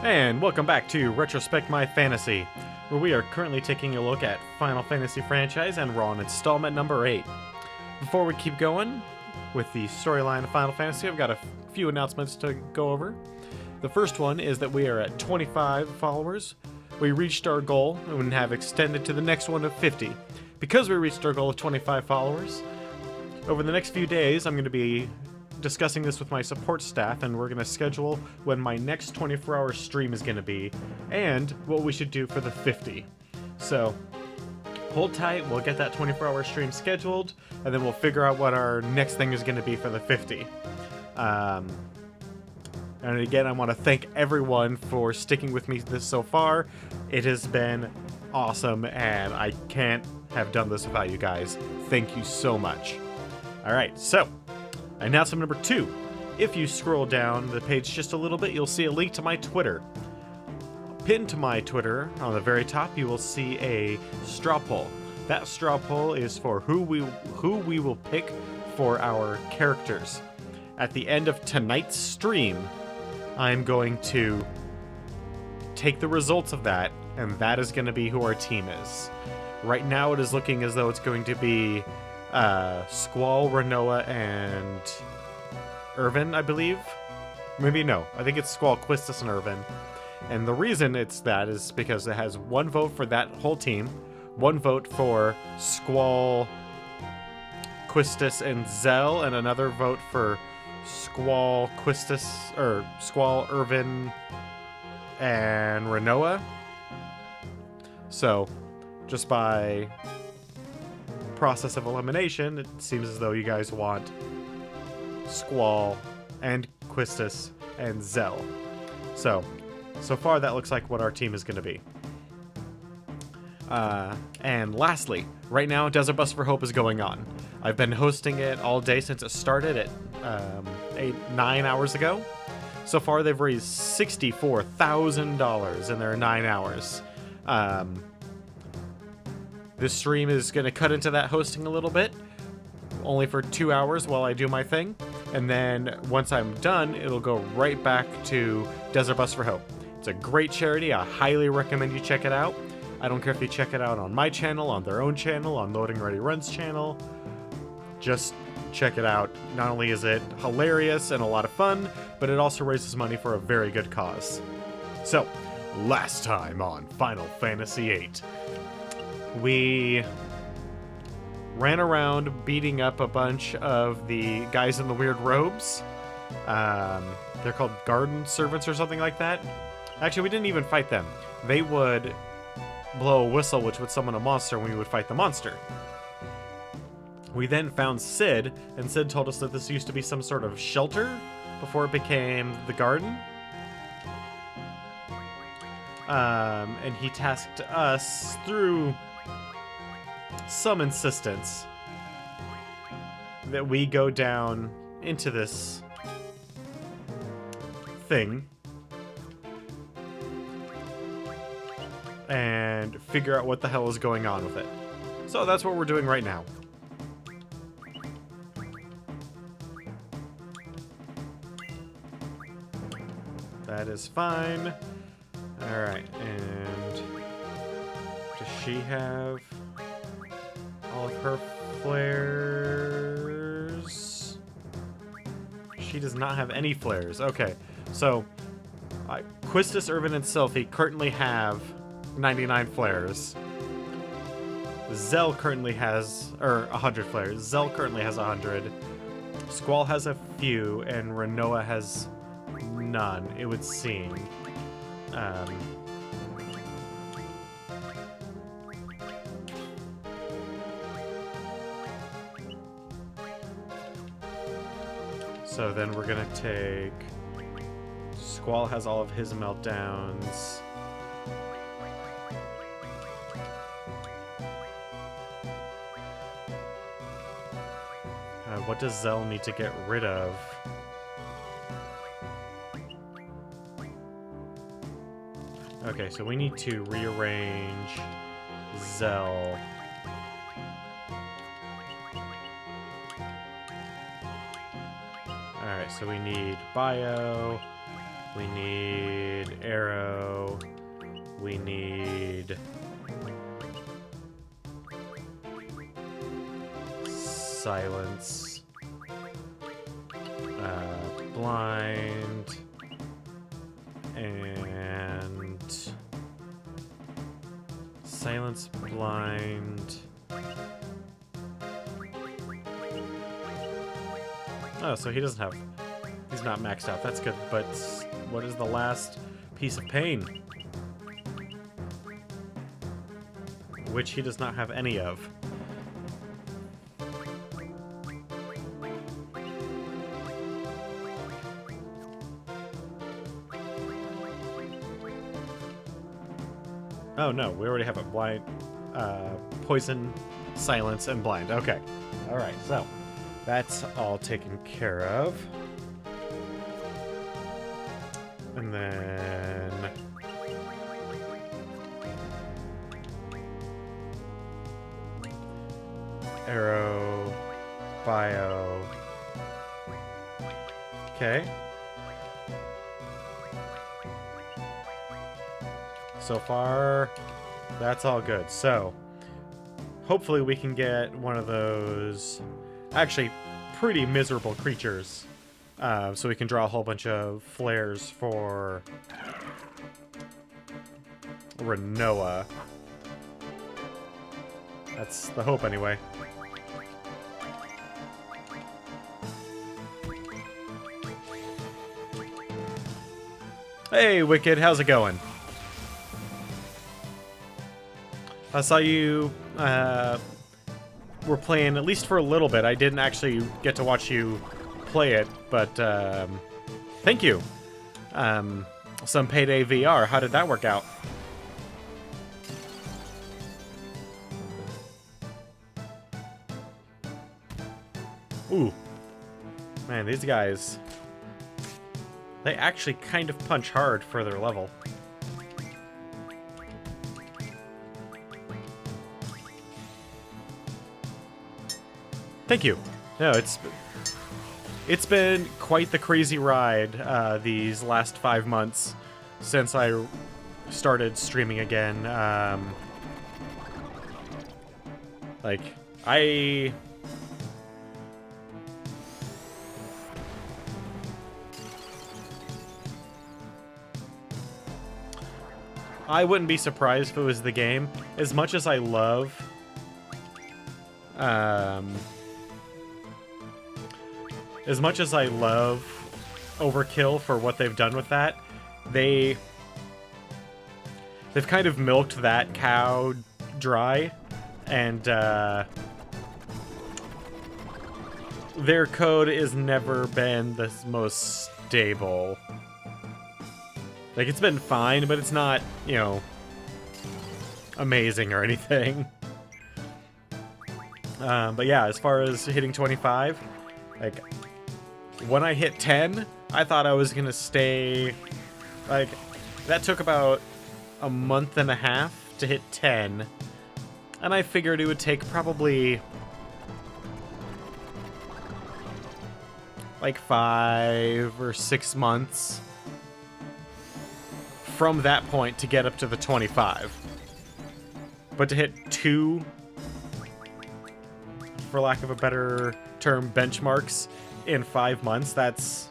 And welcome back to Retrospect My Fantasy, where we are currently taking a look at Final Fantasy franchise and we're on installment number 8. Before we keep going with the storyline of Final Fantasy, I've got a few announcements to go over. The first one is that we are at 25 followers. We reached our goal and have extended to the next one of 50. Because we reached our goal of 25 followers, over the next few days I'm going to be discussing this with my support staff, and we're going to schedule when my next 24-hour stream is going to be and what we should do for the 50. So hold tight, we'll get that 24-hour stream scheduled, and then we'll figure out what our next thing is going to be for the 50. And again, I want to thank everyone for sticking with me this so far. It has been awesome, and I can't have done this without you guys. Thank you so much. Alright, so announcement number 2. If you scroll down the page just a little bit, you'll see a link to my Twitter. Pinned to my Twitter, on the very top, you will see a straw poll. That straw poll is for who we will pick for our characters. At the end of tonight's stream, I'm going to take the results of that, and that is going to be who our team is. Right now, it is looking as though it's going to be Squall, Renoa, and Irvin, I believe. Maybe no. I think it's Squall, Quistis, and Irvin. And the reason it's that is because it has one vote for that whole team, one vote for Squall, Quistis, and Zell, and another vote for Squall, Quistis, or Squall, Irvin, and Renoa. So, just by process of elimination, it seems as though you guys want Squall and Quistis and Zell. So far that looks like what our team is going to be. And lastly, right now Desert Bus for Hope is going on. I've been hosting it all day since it started at 9 hours ago. So far they've raised $64,000 in their 9 hours. This stream is going to cut into that hosting a little bit, only for 2 hours while I do my thing, and then once I'm done, it'll go right back to Desert Bus for Hope. It's a great charity. I highly recommend you check it out. I don't care if you check it out on my channel, on their own channel, on Loading Ready Run's channel. Just check it out. Not only is it hilarious and a lot of fun, but it also raises money for a very good cause. So, last time on Final Fantasy VIII. We ran around beating up a bunch of the guys in the weird robes. They're called garden servants or something like that. Actually, we didn't even fight them. They would blow a whistle, which would summon a monster, and we would fight the monster. We then found Sid, and Sid told us that this used to be some sort of shelter before it became the garden. And he tasked us through some insistence that we go down into this thing and figure out what the hell is going on with it. So that's what we're doing right now. That is fine. Alright, and does she have all of her flares? She does not have any flares. Okay, so Quistis, Irvin, and Sylphie currently have 99 flares. Zell currently has, 100 flares. Zell currently has 100. Squall has a few, and Renoa has none, it would seem. So then we're gonna take... Squall has all of his meltdowns. What does Zell need to get rid of? Okay, so we need to rearrange Zell. Alright, so we need Bio, We need arrow. We need silence. Blind. And silence, blind. Oh, so he doesn't have... He's not maxed out. That's good. But what is the last piece of pain? Which he does not have any of. Oh no, we already have a blind, poison, silence, and blind. Okay. Alright, so that's all taken care of. And then... arrow, bio. Okay. So far, that's all good. So, hopefully we can get one of those actually pretty miserable creatures. So we can draw a whole bunch of flares for Renoa. That's the hope anyway. Hey, Wicked, how's it going? I saw you were playing, at least for a little bit. I didn't actually get to watch you play it, but thank you. Some Payday VR. How did that work out? Ooh. Man, these guys... they actually kind of punch hard for their level. Thank you. No, it's been quite the crazy ride these last 5 months since I started streaming again. Like, I wouldn't be surprised if it was the game. As much as I love Overkill for what they've done with that, they've kind of milked that cow dry, and their code has never been the most stable. Like, it's been fine, but it's not, you know, amazing or anything. But yeah, as far as hitting 25, like, when I hit 10, I thought I was gonna stay, like, that took about a month and a half to hit 10, and I figured it would take probably like 5 or 6 months from that point to get up to the 25. But to hit 2, for lack of a better term, benchmarks in 5 months, that's...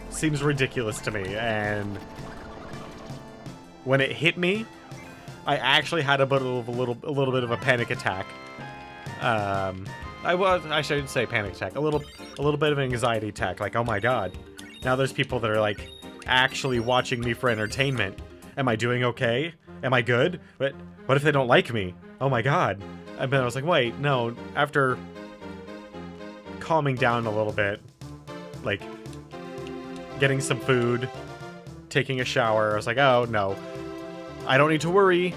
seems ridiculous to me. And when it hit me, I actually had a little bit of a panic attack. I shouldn't say panic attack. A little bit of an anxiety attack. Like, oh my god, now there's people that are like actually watching me for entertainment. Am I doing okay? Am I good? But what if they don't like me? Oh my god. And then I was like, wait, no. After calming down a little bit, like getting some food, taking a shower, I was like, oh no, I don't need to worry.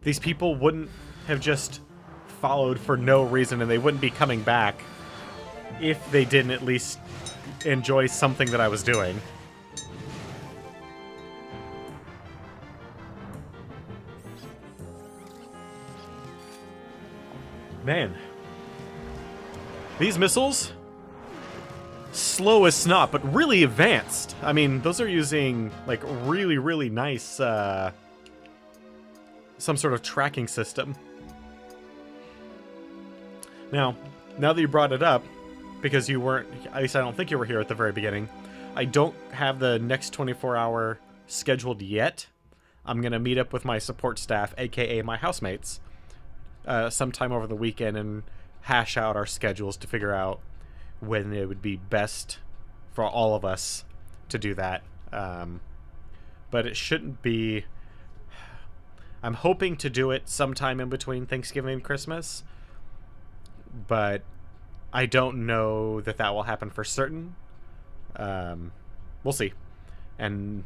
These people wouldn't have just followed for no reason, and they wouldn't be coming back if they didn't at least enjoy something that I was doing. Man. These missiles slow as snot, but really advanced. I mean, those are using, like, really, really nice, some sort of tracking system. Now that you brought it up, because you weren't, at least I don't think you were here at the very beginning, I don't have the next 24-hour scheduled yet. I'm going to meet up with my support staff, aka my housemates, sometime over the weekend and hash out our schedules to figure out when it would be best for all of us to do that. But it shouldn't be... I'm hoping to do it sometime in between Thanksgiving and Christmas, but I don't know that that will happen for certain. We'll see. And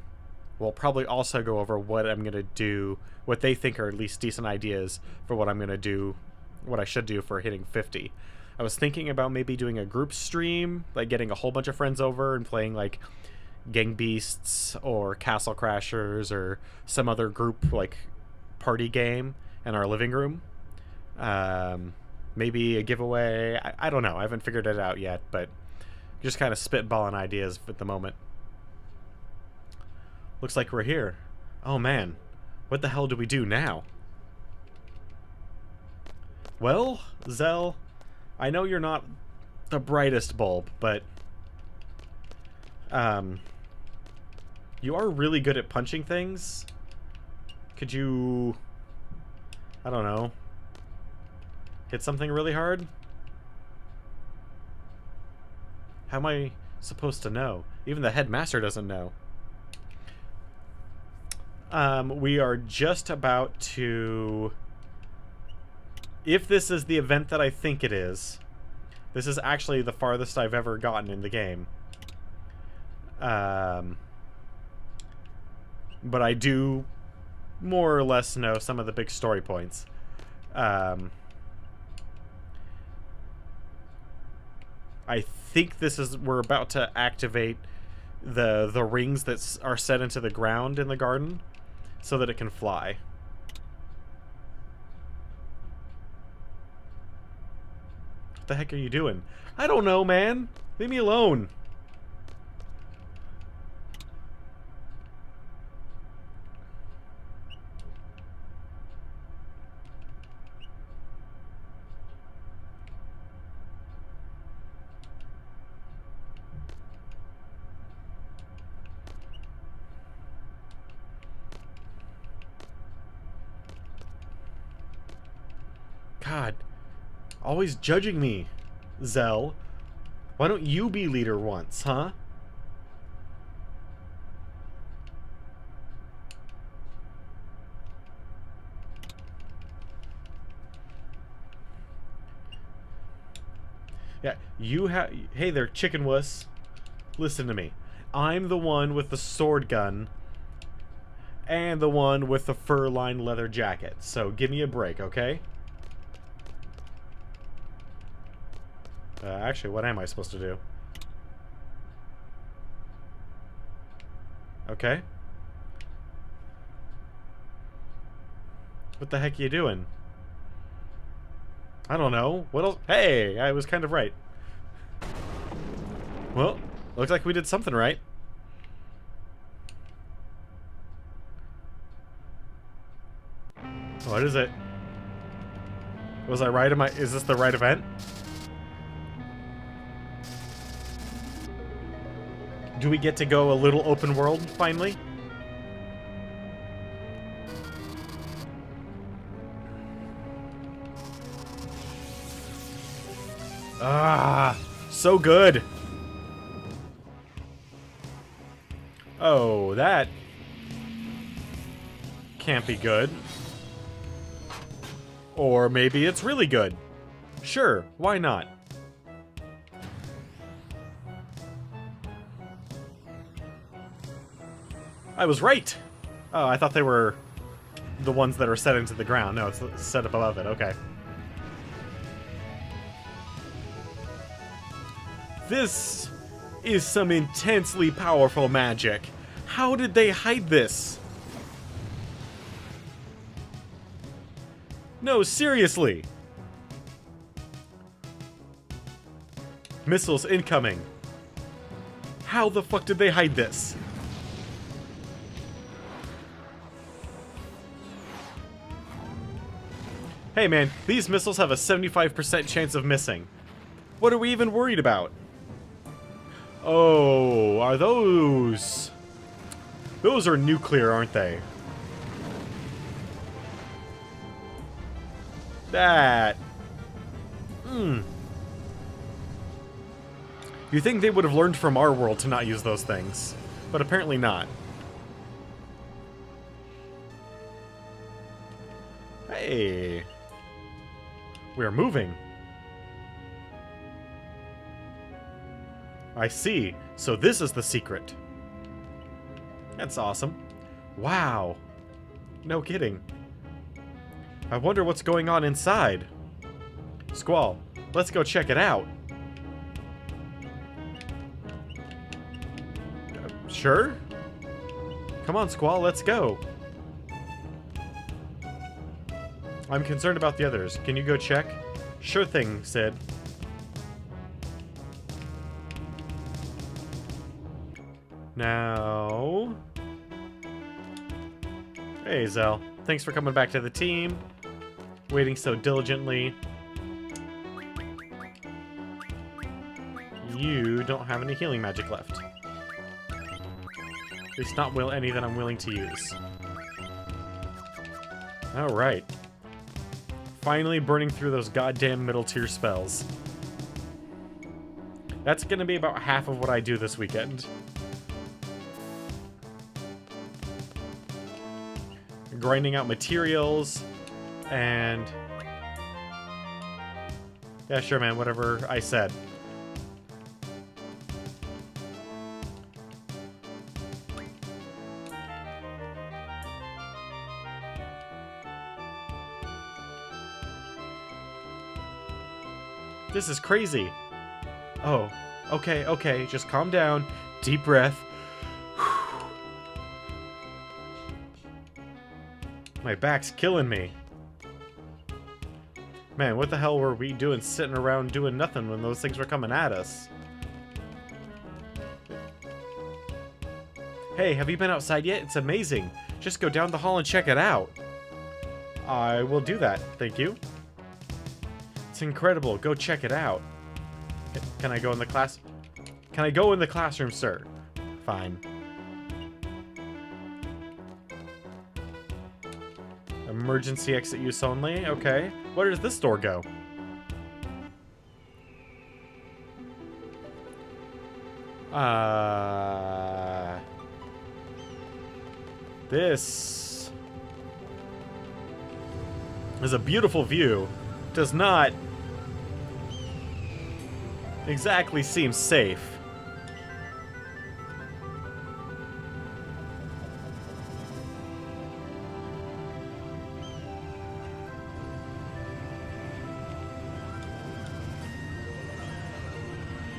we'll probably also go over what I'm going to do, what they think are at least decent ideas for what I'm going to do, what I should do for hitting 50. I was thinking about maybe doing a group stream, like getting a whole bunch of friends over and playing like Gang Beasts or Castle Crashers or some other group like party game in our living room. Maybe a giveaway. I don't know. I haven't figured it out yet, but just kind of spitballing ideas at the moment. Looks like we're here. Oh man, what the hell do we do now? Well, Zell, I know you're not the brightest bulb, but you are really good at punching things. Could you, I don't know, hit something really hard? How am I supposed to know? Even the headmaster doesn't know. We are just about to... If this is the event that I think it is, this is actually the farthest I've ever gotten in the game. But I do more or less know some of the big story points. I think this is... We're about to activate the rings that are set into the ground in the garden so that it can fly. What the heck are you doing? I don't know, man. Leave me alone. God, always judging me, Zell. Why don't you be leader once, huh? Yeah, you have... Hey there, chicken wuss. Listen to me. I'm the one with the sword gun and the one with the fur-lined leather jacket. So give me a break, okay? Actually, what am I supposed to do? Okay. What the heck are you doing? I don't know. What else? Hey, I was kind of right. Well, looks like we did something right. What is it? Was I right? Is this the right event? Do we get to go a little open world, finally? Ah, so good. Oh, that can't be good. Or maybe it's really good. Sure, why not? I was right! Oh, I thought they were the ones that are set into the ground. No, it's set up above it. Okay. This is some intensely powerful magic. How did they hide this? No, seriously! Missiles incoming. How the fuck did they hide this? Hey man, these missiles have a 75% chance of missing. What are we even worried about? Oh, are those... Those are nuclear, aren't they? That... You think they would have learned from our world to not use those things, but apparently not. Hey... We're moving. I see. So this is the secret. That's awesome. Wow. No kidding. I wonder what's going on inside. Squall, let's go check it out. Sure? Come on, Squall, let's go. I'm concerned about the others. Can you go check? Sure thing, Sid. Now... Hey, Zell. Thanks for coming back to the team. Waiting so diligently. You don't have any healing magic left. At least not any that I'm willing to use. Alright. Finally burning through those goddamn middle tier spells. That's gonna be about half of what I do this weekend. Grinding out materials, and... Yeah, sure, man, whatever I said. This is crazy. Oh, okay, just calm down. Deep breath. My back's killing me. Man, what the hell were we doing sitting around doing nothing when those things were coming at us? Hey, have you been outside yet? It's amazing. Just go down the hall and check it out. I will do that, thank you. It's incredible. Go check it out. Can I go in the class? Can I go in the classroom, sir? Fine. Emergency exit use only. Okay. Where does this door go? This is a beautiful view. Does not exactly seem safe.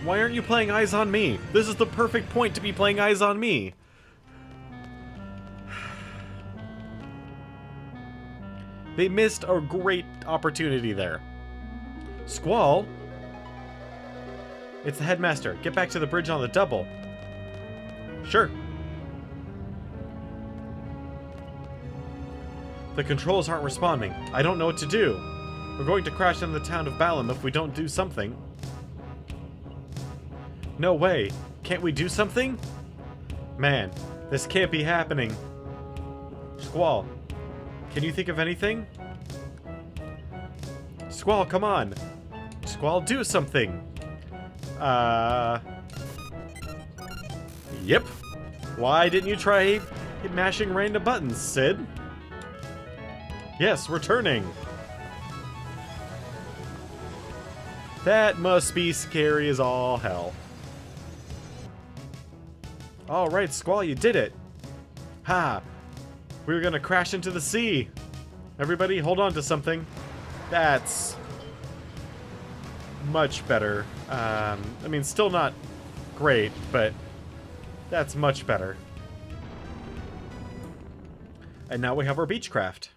Why aren't you playing Eyes on Me? This is the perfect point to be playing Eyes on Me. They missed a great opportunity there. Squall? It's the headmaster. Get back to the bridge on the double. Sure. The controls aren't responding. I don't know what to do. We're going to crash into the town of Balam if we don't do something. No way. Can't we do something? Man, this can't be happening. Squall, can you think of anything? Squall, come on. Squall, do something. Yep. Why didn't you try mashing random buttons, Sid? Yes, we're turning. That must be scary as all hell. Alright, Squall, you did it. Ha! We were gonna crash into the sea. Everybody, hold on to something. That's much better. I mean, still not great, but that's much better. And now we have our Beechcraft.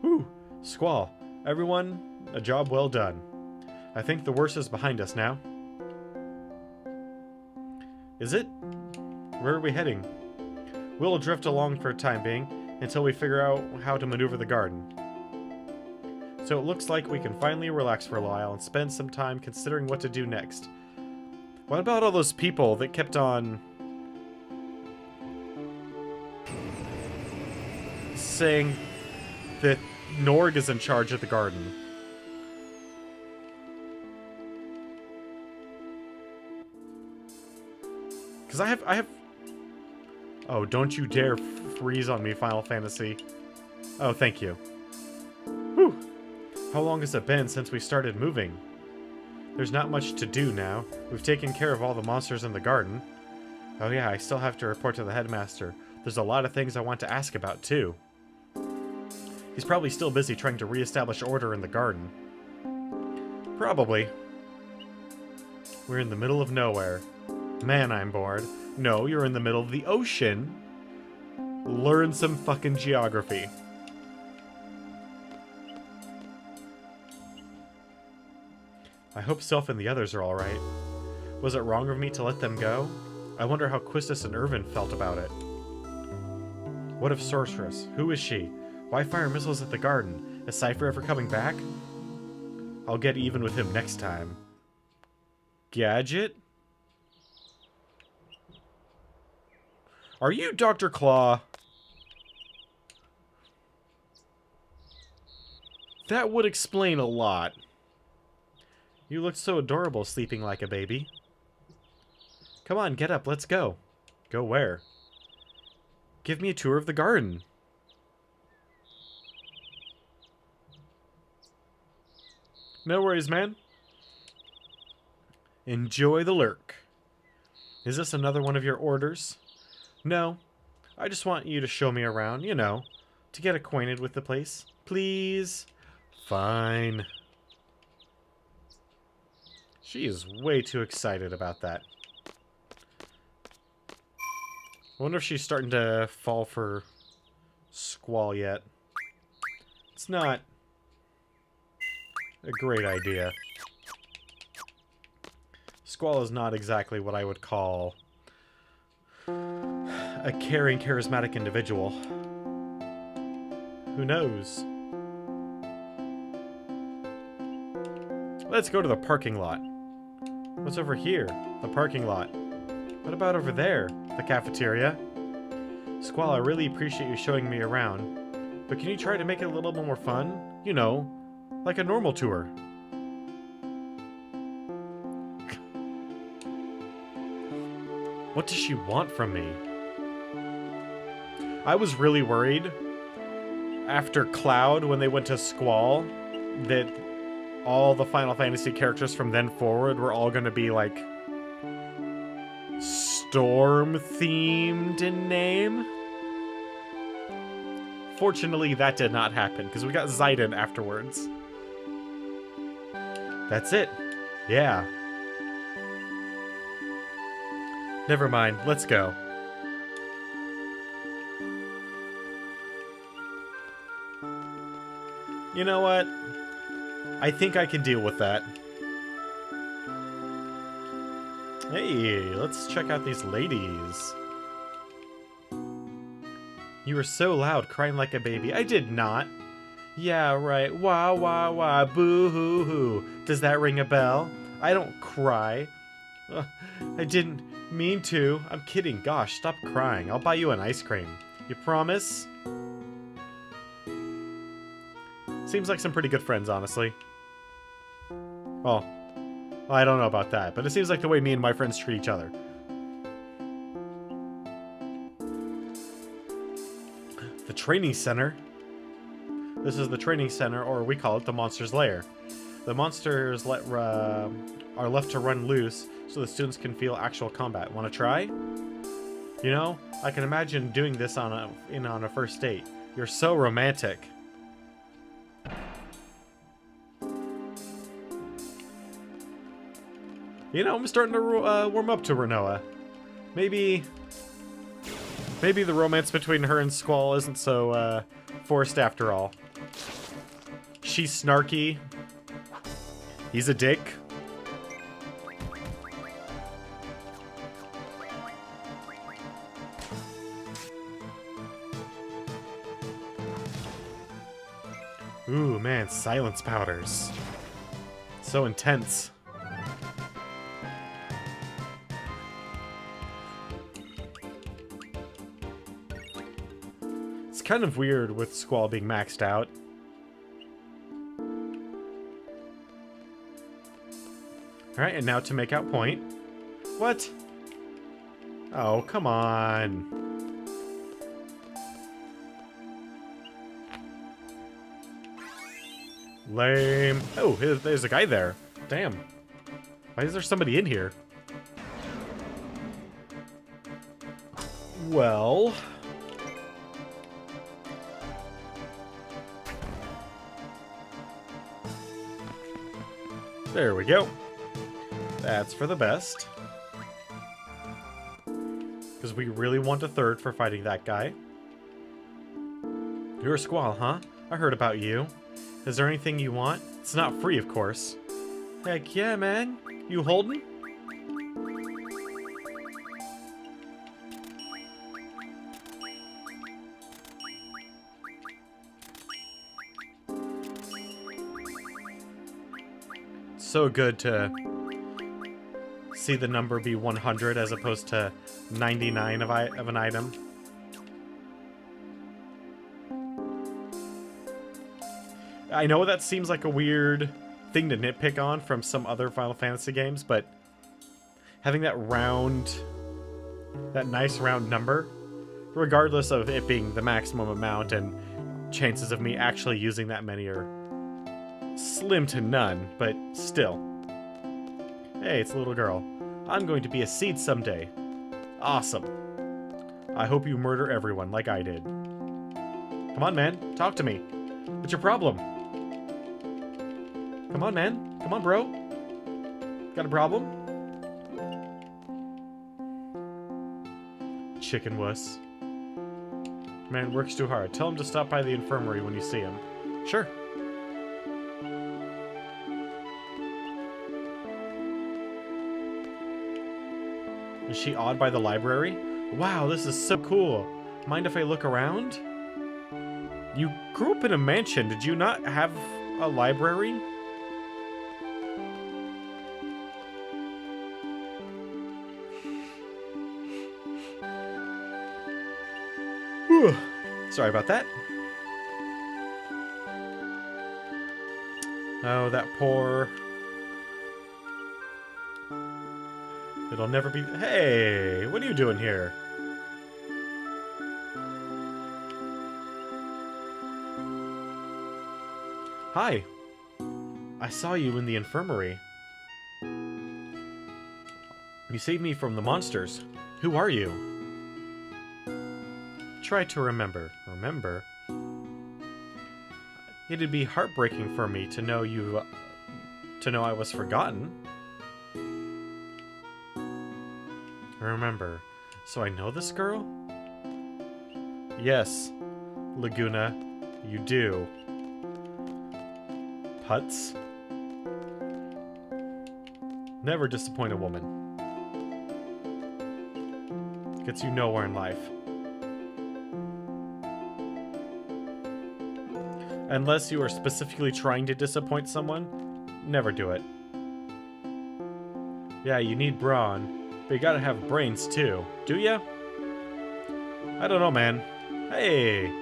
Whew! Squall, everyone, a job well done. I think the worst is behind us now. Is it? Where are we heading? We'll drift along for a time being until we figure out how to maneuver the garden. So it looks like we can finally relax for a while and spend some time considering what to do next. What about all those people that kept on saying that Norg is in charge of the garden? Because I have... Oh, don't you dare freeze on me, Final Fantasy. Oh, thank you. Whew. How long has it been since we started moving? There's not much to do now. We've taken care of all the monsters in the garden. Oh yeah, I still have to report to the headmaster. There's a lot of things I want to ask about, too. He's probably still busy trying to re-establish order in the garden. Probably. We're in the middle of nowhere. Man, I'm bored. No, you're in the middle of the ocean. Learn some fucking geography. I hope Sylph and the others are alright. Was it wrong of me to let them go? I wonder how Quistis and Irvin felt about it. What of Sorceress? Who is she? Why fire missiles at the garden? Is Cypher ever coming back? I'll get even with him next time. Gadget? Are you Dr. Claw? That would explain a lot. You looked so adorable sleeping like a baby. Come on, get up, let's go. Go where? Give me a tour of the garden. No worries, man. Enjoy the lurk. Is this another one of your orders? No. I just want you to show me around, you know, to get acquainted with the place. Please? Fine. She is way too excited about that. I wonder if she's starting to fall for Squall yet. It's not a great idea. Squall is not exactly what I would call a caring, charismatic individual. Who knows? Let's go to the parking lot. What's over here? The parking lot. What about over there? The cafeteria? Squall, I really appreciate you showing me around, but can you try to make it a little bit more fun? You know, like a normal tour. What does she want from me? I was really worried after Cloud, when they went to Squall, that all the Final Fantasy characters from then forward were all going to be, like, storm-themed in name. Fortunately, that did not happen, because we got Zidane afterwards. That's it. Yeah. Never mind, let's go. You know what? I think I can deal with that. Hey, let's check out these ladies. You were so loud, crying like a baby. I did not. Yeah, right. Wah, wah, wah. Boo-hoo-hoo. Does that ring a bell? I don't cry. I didn't mean to. I'm kidding. Gosh, stop crying. I'll buy you an ice cream. You promise? Seems like some pretty good friends, honestly. Well, I don't know about that, but it seems like the way me and my friends treat each other. The training center. This is the training center, or we call it the Monster's Lair. The monsters are left to run loose so the students can feel actual combat. Want to try? You know, I can imagine doing this on a first date. You're so romantic. You know, I'm starting to warm up to Rinoa. Maybe the romance between her and Squall isn't so forced after all. She's snarky. He's a dick. Ooh, man, silence powders. So intense. It's kind of weird with Squall being maxed out. Alright, and now to make out point. What? Oh, come on. Lame. Oh, there's a guy there. Damn. Why is there somebody in here? Well... there we go. That's for the best. Because we really want a third for fighting that guy. You're a Squall, huh? I heard about you. Is there anything you want? It's not free, of course. Heck yeah, man. You holding? So good to see the number be 100 as opposed to 99 of an item. I know that seems like a weird thing to nitpick on from some other Final Fantasy games, but having that nice round number, regardless of it being the maximum amount and chances of me actually using that many are slim to none, but still. Hey, it's a little girl. I'm going to be a seed someday. Awesome. I hope you murder everyone like I did. Come on, man. Talk to me. What's your problem? Come on, man. Come on, bro. Got a problem? Chicken wuss. Man works too hard. Tell him to stop by the infirmary when you see him. Sure. Is she awed by the library? Wow, this is so cool. Mind if I look around? You grew up in a mansion. Did you not have a library? Whew. Sorry about that. Oh, that poor... It'll never be... Hey, what are you doing here? Hi. I saw you in the infirmary. You saved me from the monsters. Who are you? Try to remember. Remember? It'd be heartbreaking for me to know I was forgotten. Remember. So I know this girl? Yes, Laguna, you do. Putz? Never disappoint a woman. Gets you nowhere in life. Unless you are specifically trying to disappoint someone, never do it. Yeah, you need brawn. But you gotta have brains, too. Do ya? I don't know, man. Hey!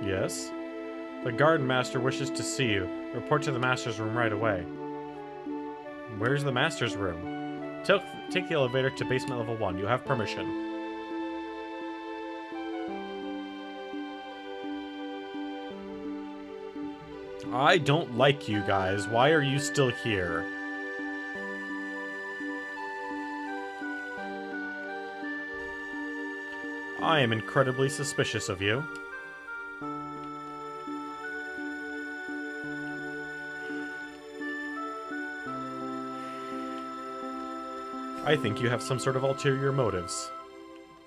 Yes? The garden master wishes to see you. Report to the master's room right away. Where's the master's room? Take the elevator to basement level 1. You have permission. I don't like you guys. Why are you still here? I am incredibly suspicious of you. I think you have some sort of ulterior motives.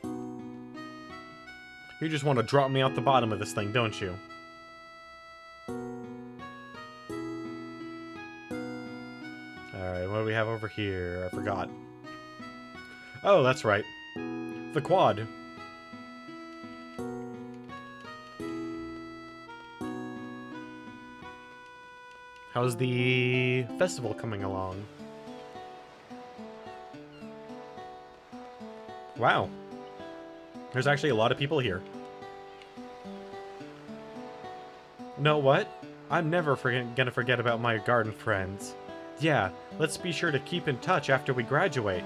You just want to drop me out the bottom of this thing, don't you? Alright, what do we have over here? I forgot. Oh, that's right. The quad. How's the festival coming along? Wow. There's actually a lot of people here. Know what? I'm never gonna forget about my garden friends. Yeah, let's be sure to keep in touch after we graduate.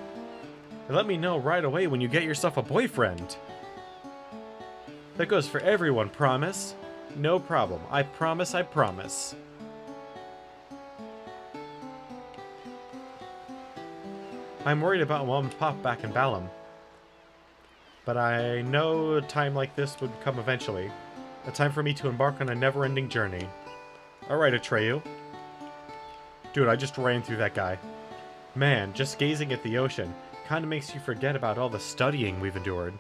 And let me know right away when you get yourself a boyfriend. That goes for everyone, promise? No problem. I promise, I promise. I'm worried about Mom and Pop back in Balam. But I know a time like this would come eventually. A time for me to embark on a never-ending journey. Alright, Atreyu. Dude, I just ran through that guy. Man, just gazing at the ocean kinda makes you forget about all the studying we've endured.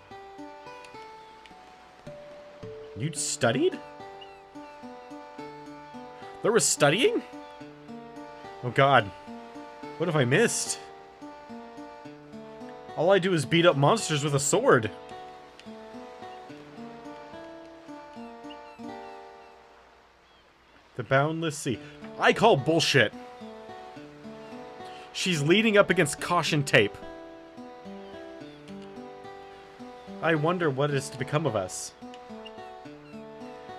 You studied? There was studying? Oh god. What have I missed? All I do is beat up monsters with a sword. The Boundless Sea. I call bullshit. She's leading up against caution tape. I wonder what is to become of us.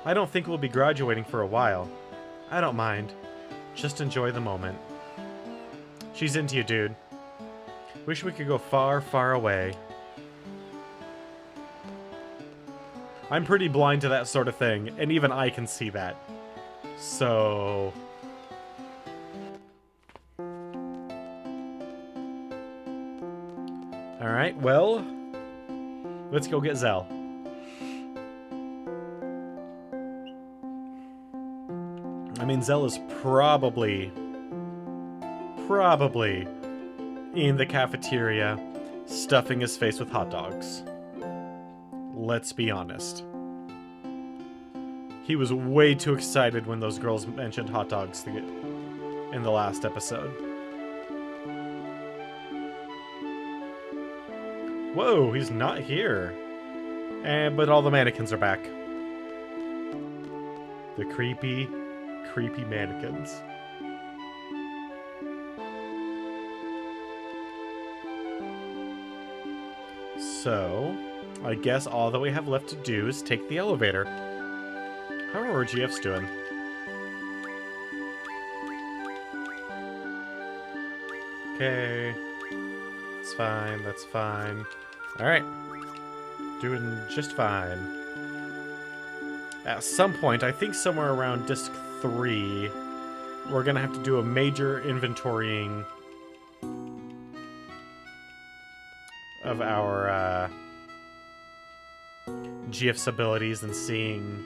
I don't think we'll be graduating for a while. I don't mind. Just enjoy the moment. She's into you, dude. Wish we could go far, far away. I'm pretty blind to that sort of thing, and even I can see that. So... Alright, well... Let's go get Zell. I mean, Zell is probably in the cafeteria, stuffing his face with hot dogs. Let's be honest. He was way too excited when those girls mentioned hot dogs in the last episode. Whoa, he's not here. But all the mannequins are back. The creepy mannequins. So, I guess all that we have left to do is take the elevator. How are our GFs doing? Okay. It's fine, that's fine. Alright. Doing just fine. At some point, I think somewhere around Disc 3, we're gonna have to do a major inventorying of our GF's abilities and seeing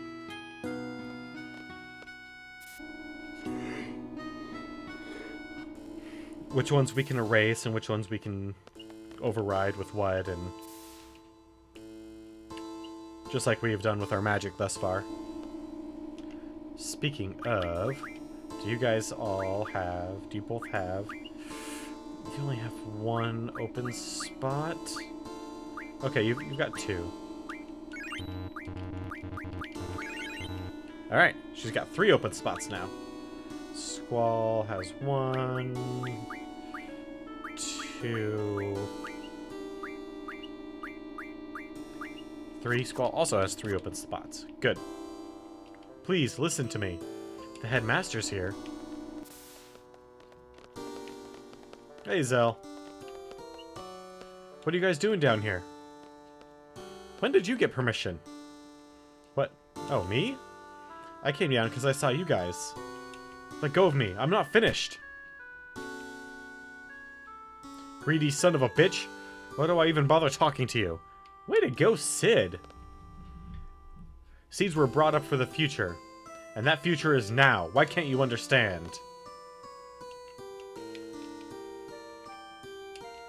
which ones we can erase and which ones we can override with what, and just like we have done with our magic thus far. Speaking of, do you guys all have, do you both have, you only have one open spot? Okay, you've got two. Alright, she's got 3 open spots now. Squall has 1, 2, 3. Squall also has 3 open spots. Good. Please, listen to me. The headmaster's here. Hey, Zell. What are you guys doing down here? When did you get permission? What? Oh, me? I came down because I saw you guys. Let go of me. I'm not finished. Greedy son of a bitch. Why do I even bother talking to you? Way to go, Sid. Seeds were brought up for the future. And that future is now. Why can't you understand?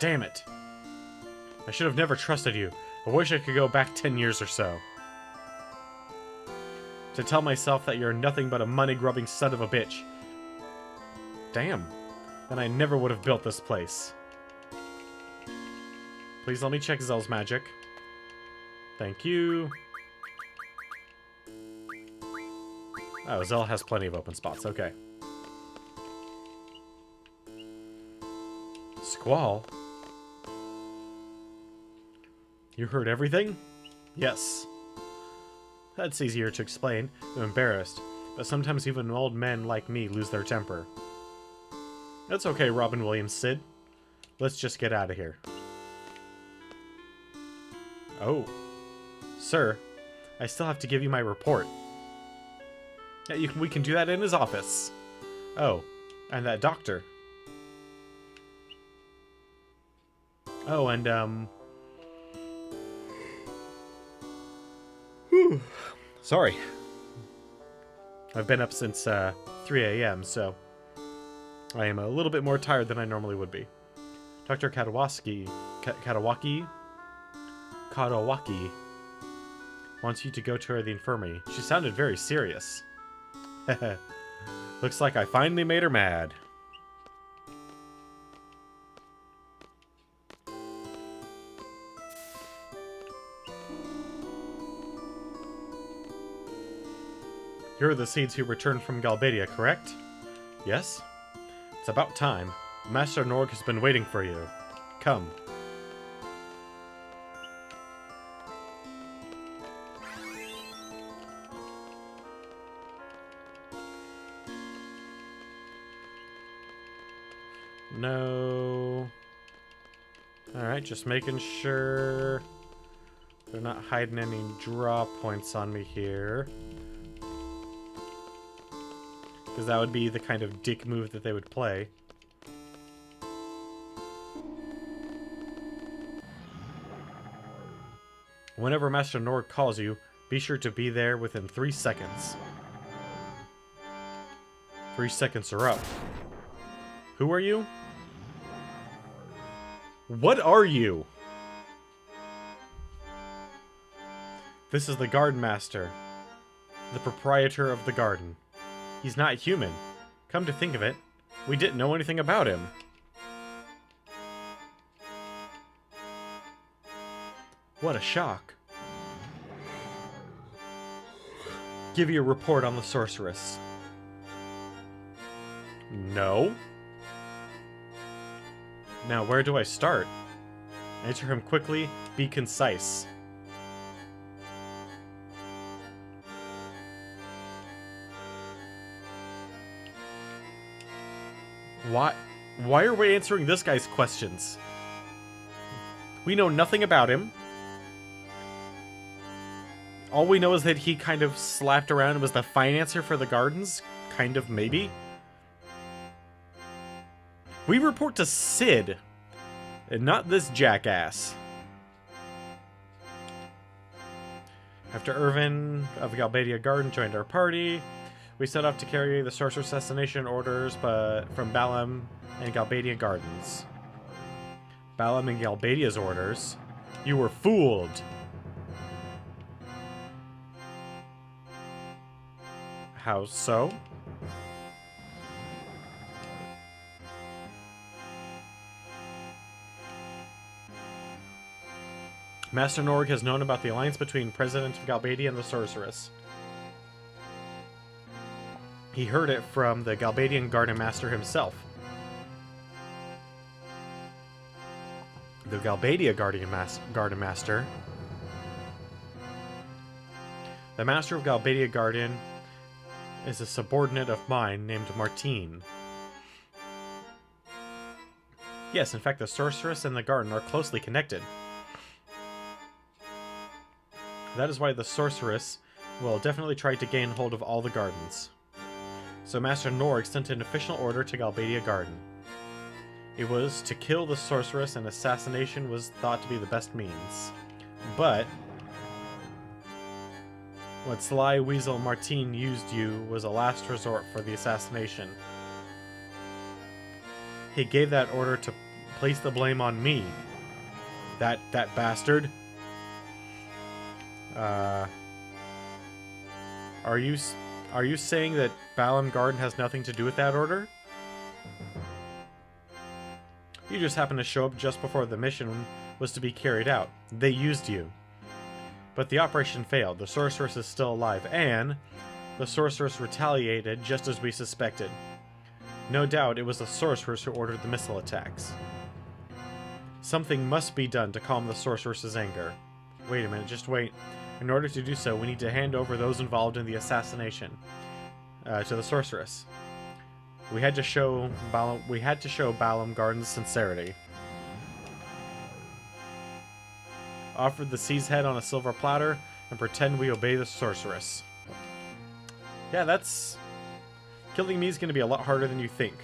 Damn it. I should have never trusted you. I wish I could go back 10 years or so. To tell myself that you're nothing but a money-grubbing son of a bitch. Damn. Then I never would have built this place. Please let me check Zell's magic. Thank you. Oh, Zell has plenty of open spots. Okay. Squall? You heard everything? Yes. That's easier to explain. I'm embarrassed, but sometimes even old men like me lose their temper. That's okay, Robin Williams, Sid. Let's just get out of here. Oh. Sir, I still have to give you my report. Yeah, we can do that in his office. Oh, and that doctor. Oh, and, whew. Sorry. I've been up since, 3 a.m., so I am a little bit more tired than I normally would be. Dr. Katawaki wants you to go to her at the infirmary. She sounded very serious. Looks like I finally made her mad. You're the seeds who returned from Galbadia, correct? Yes? It's about time. Master Norg has been waiting for you. Come. No. Alright, just making sure they're not hiding any draw points on me here. Because that would be the kind of dick move that they would play. Whenever Master Norg calls you, be sure to be there within 3 seconds. 3 seconds are up. Who are you? What are you? This is the Garden Master, the proprietor of the garden. He's not human. Come to think of it, we didn't know anything about him. What a shock. Give you a report on the sorceress. No. Now, where do I start? Answer him quickly, be concise. Why are we answering this guy's questions? We know nothing about him. All we know is that he kind of slapped around and was the financier for the gardens. Kind of, maybe. We report to Sid, and not this jackass. After Irvin of Galbadia Garden joined our party, we set off to carry the sorcerer assassination orders from Balam and Galbadia Gardens. Balam and Galbadia's orders? You were fooled! How so? Master Norg has known about the alliance between President of Galbadia and the Sorceress. He heard it from the Galbadian Garden Master himself. The Galbadia Garden Master. The Master of Galbadia Garden is a subordinate of mine named Martine. Yes, in fact, the Sorceress and the Garden are closely connected. That is why the Sorceress will definitely try to gain hold of all the gardens. So Master Norg sent an official order to Galbadia Garden. It was to kill the Sorceress, and assassination was thought to be the best means. But what sly weasel Martine used you was a last resort for the assassination. He gave that order to place the blame on me. That bastard. Are you saying that Balam Garden has nothing to do with that order? You just happened to show up just before the mission was to be carried out. They used you. But the operation failed. The Sorceress is still alive, and the Sorceress retaliated just as we suspected. No doubt it was the Sorceress who ordered the missile attacks. Something must be done to calm the sorceress's anger. Wait a minute, just wait. In order to do so, we need to hand over those involved in the assassination to the sorceress. We had to show Balam Garden's sincerity. Offer the sea's head on a silver platter and pretend we obey the sorceress. Yeah, that's... Killing me is going to be a lot harder than you think.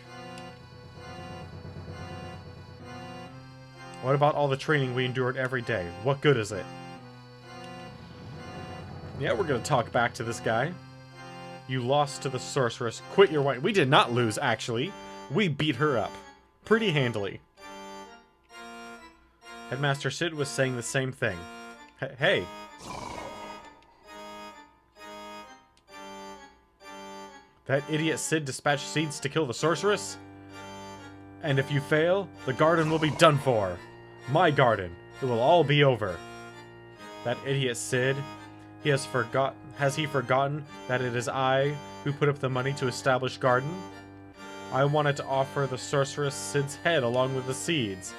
What about all the training we endured every day? What good is it? Yeah, we're going to talk back to this guy. You lost to the sorceress. Quit your whine. We did not lose, actually. We beat her up. Pretty handily. Headmaster Sid was saying the same thing. Hey. That idiot Sid dispatched seeds to kill the sorceress? And if you fail, the garden will be done for. My garden. It will all be over. That idiot Sid... Has he forgotten that it is I who put up the money to establish garden? I wanted to offer the sorceress Sid's head along with the seeds.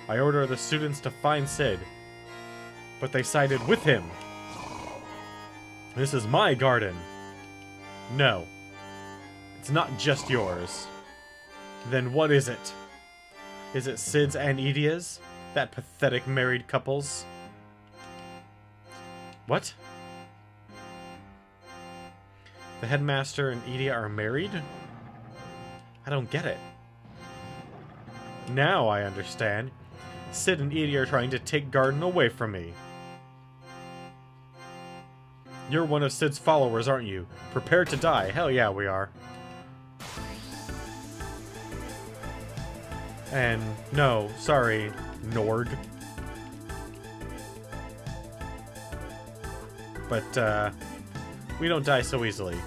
I ordered the students to find Sid, but they sided with him. This is my garden. No. It's not just yours. Then what is it? Is it Sid's and Edia's? That pathetic married couple's? What? The headmaster and Edia are married? I don't get it. Now I understand. Sid and Edia are trying to take Garden away from me. You're one of Sid's followers, aren't you? Prepare to die. Hell yeah, we are. And no, sorry, Norg. But, we don't die so easily.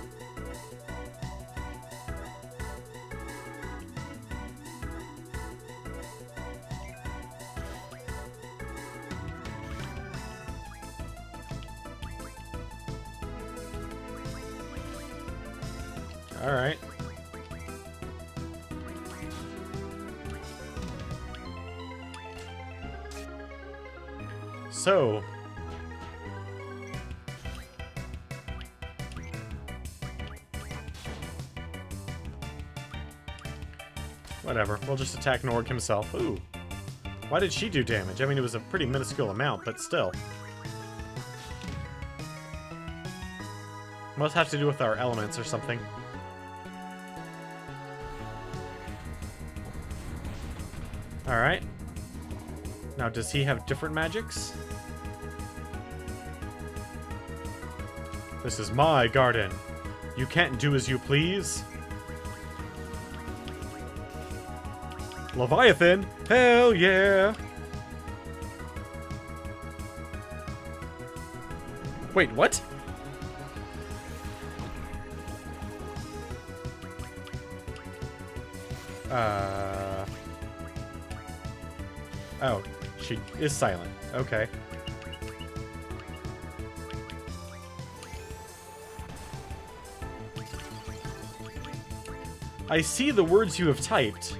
Alright. So... whatever, we'll just attack Norg himself. Ooh. Why did she do damage? I mean, it was a pretty minuscule amount, but still. Must have to do with our elements or something. Alright. Now, does he have different magics? This is my garden. You can't do as you please. Leviathan? Hell yeah! Wait, what? Oh, she is silent. Okay. I see the words you have typed,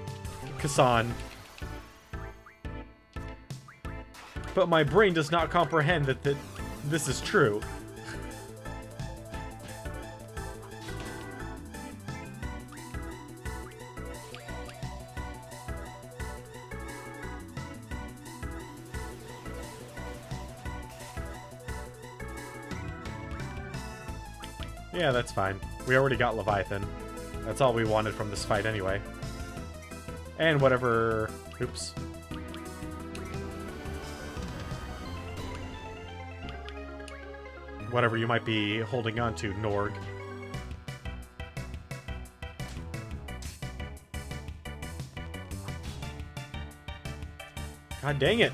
Kasan. But my brain does not comprehend that this is true. Yeah, that's fine. We already got Leviathan. That's all we wanted from this fight anyway. And whatever... Oops. Whatever you might be holding on to, Norg. God dang it.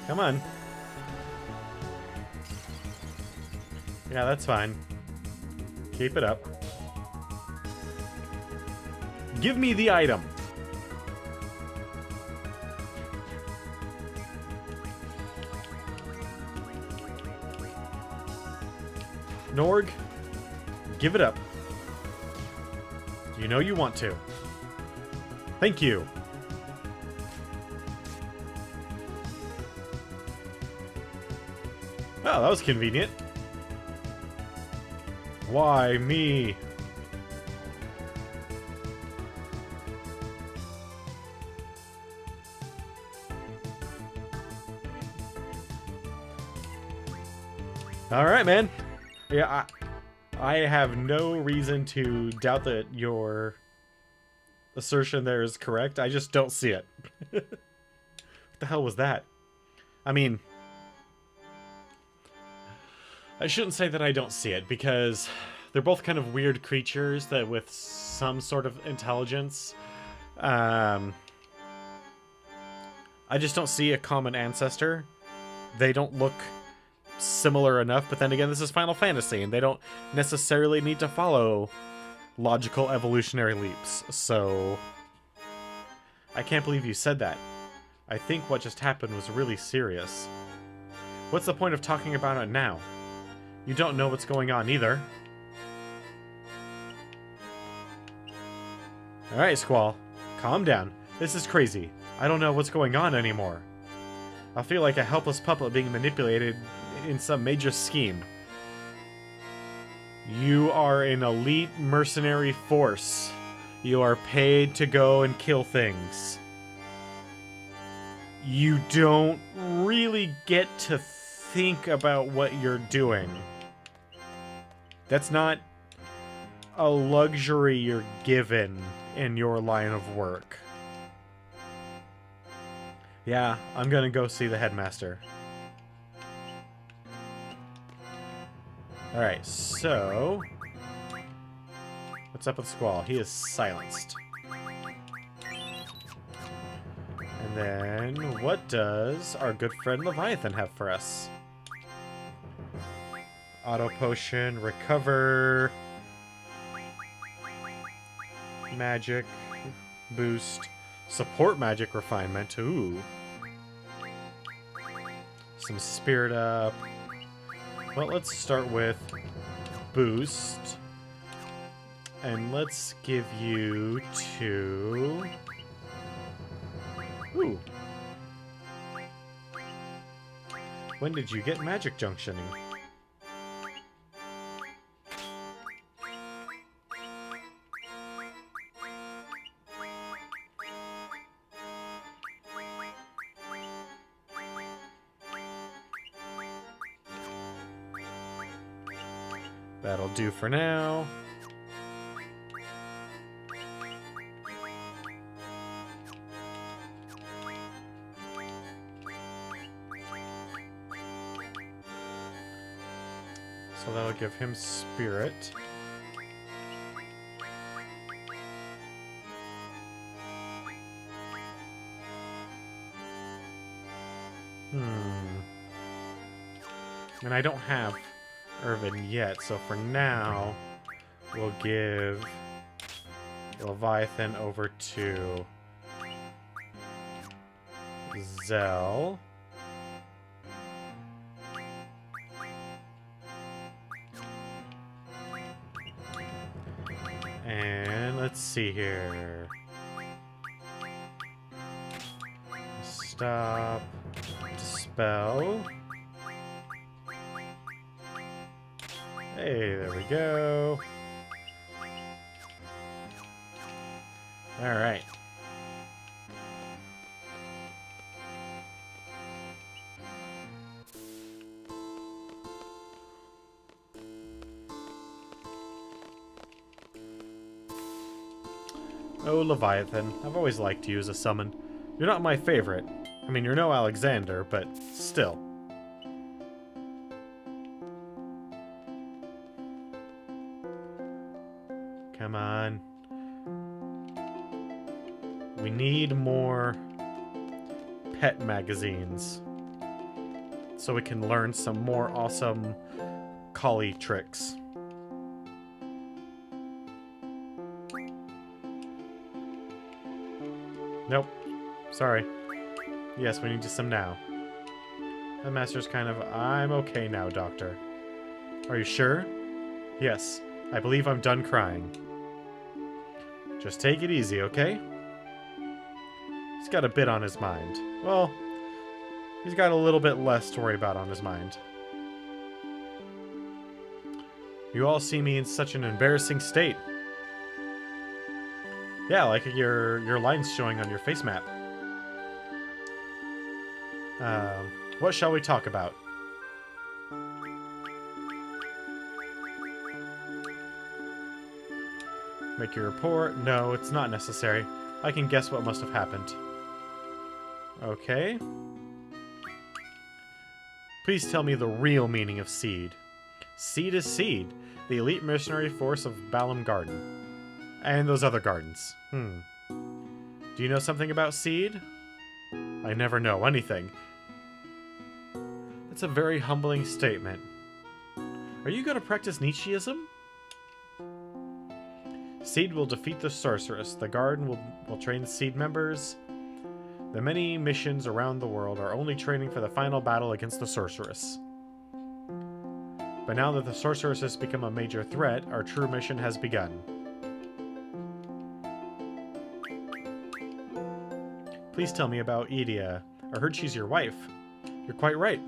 Come on. Yeah, that's fine. Keep it up. Give me the item. Norg, give it up. You know you want to. Thank you. Oh, that was convenient. Why me? Alright, man. Yeah, I have no reason to doubt that your assertion there is correct. I just don't see it. What the hell was that? I mean, I shouldn't say that I don't see it, because they're both kind of weird creatures that with some sort of intelligence. I just don't see a common ancestor. They don't look similar enough, but then again, this is Final Fantasy, and they don't necessarily need to follow logical evolutionary leaps, so I can't believe you said that. I think what just happened was really serious. What's the point of talking about it now? You don't know what's going on either. Alright, Squall. Calm down. This is crazy. I don't know what's going on anymore. I feel like a helpless puppet being manipulated in some major scheme. You are an elite mercenary force. You are paid to go and kill things. You don't really get to think about what you're doing. That's not a luxury you're given in your line of work. Yeah, I'm gonna go see the headmaster. Alright, so what's up with Squall? He is silenced. And then, what does our good friend Leviathan have for us? Auto potion, recover, magic, boost, support magic refinement, ooh. Some spirit up. Well, let's start with boost. And let's give you to... Ooh. When did you get magic junctioning? That'll do for now. So that'll give him spirit. And I don't have Irvin yet, so for now, we'll give Leviathan over to Zell. And let's see here. Stop. Dispel. Hey, there we go. Alright. Oh, Leviathan. I've always liked you as a summon. You're not my favorite. I mean, you're no Alexander, but still. Come on. We need more pet magazines so we can learn some more awesome collie tricks. Nope. Sorry. Yes, we need some now. The master's kind of... I'm okay now, Doctor. Are you sure? Yes, I believe I'm done crying. Just take it easy, okay? He's got a bit on his mind. Well, he's got a little bit less to worry about on his mind. You all see me in such an embarrassing state. Yeah, like your lines showing on your face map. What shall we talk about? Make your report? No, it's not necessary. I can guess what must have happened. Okay. Please tell me the real meaning of Seed. Seed is Seed, the elite mercenary force of Balam Garden. And those other gardens. Do you know something about Seed? I never know anything. That's a very humbling statement. Are you going to practice Nietzscheism? Seed will defeat the sorceress. The garden will train the Seed members. The many missions around the world are only training for the final battle against the sorceress. But now that the sorceress has become a major threat, our true mission has begun. Please tell me about Edea. I heard she's your wife. You're quite right.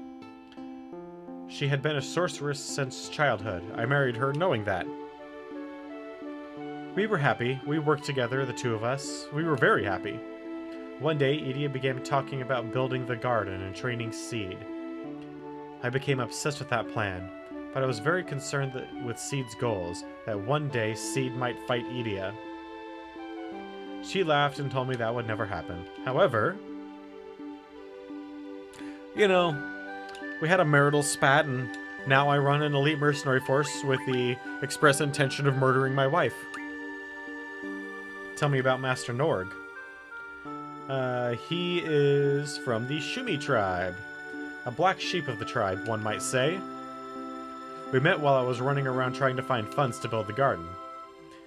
She had been a sorceress since childhood. I married her knowing that. We were happy. We worked together, the two of us. We were very happy. One day, Edea began talking about building the garden and training Seed. I became obsessed with that plan, but I was very concerned with Seed's goals, that one day Seed might fight Edea. She laughed and told me that would never happen. However, you know, we had a marital spat, and now I run an elite mercenary force with the express intention of murdering my wife. Tell me about Master Norg. He is from the Shumi tribe. A black sheep of the tribe, one might say. We met while I was running around trying to find funds to build the garden.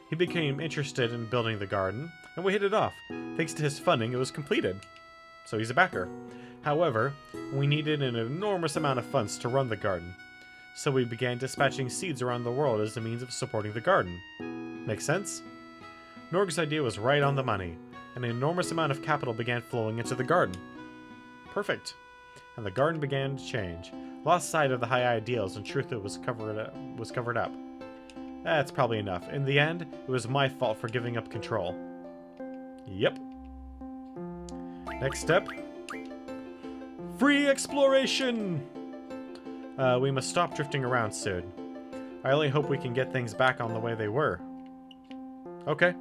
He became interested in building the garden, and we hit it off. Thanks to his funding, it was completed. So he's a backer. However, we needed an enormous amount of funds to run the garden. So we began dispatching seeds around the world as a means of supporting the garden. Make sense? Norg's idea was right on the money. An enormous amount of capital began flowing into the garden. Perfect. And the garden began to change. Lost sight of the high ideals, and truth it was covered up. That's probably enough. In the end, it was my fault for giving up control. Yep. Next step. Free exploration! We must stop drifting around soon. I only hope we can get things back on the way they were. Okay.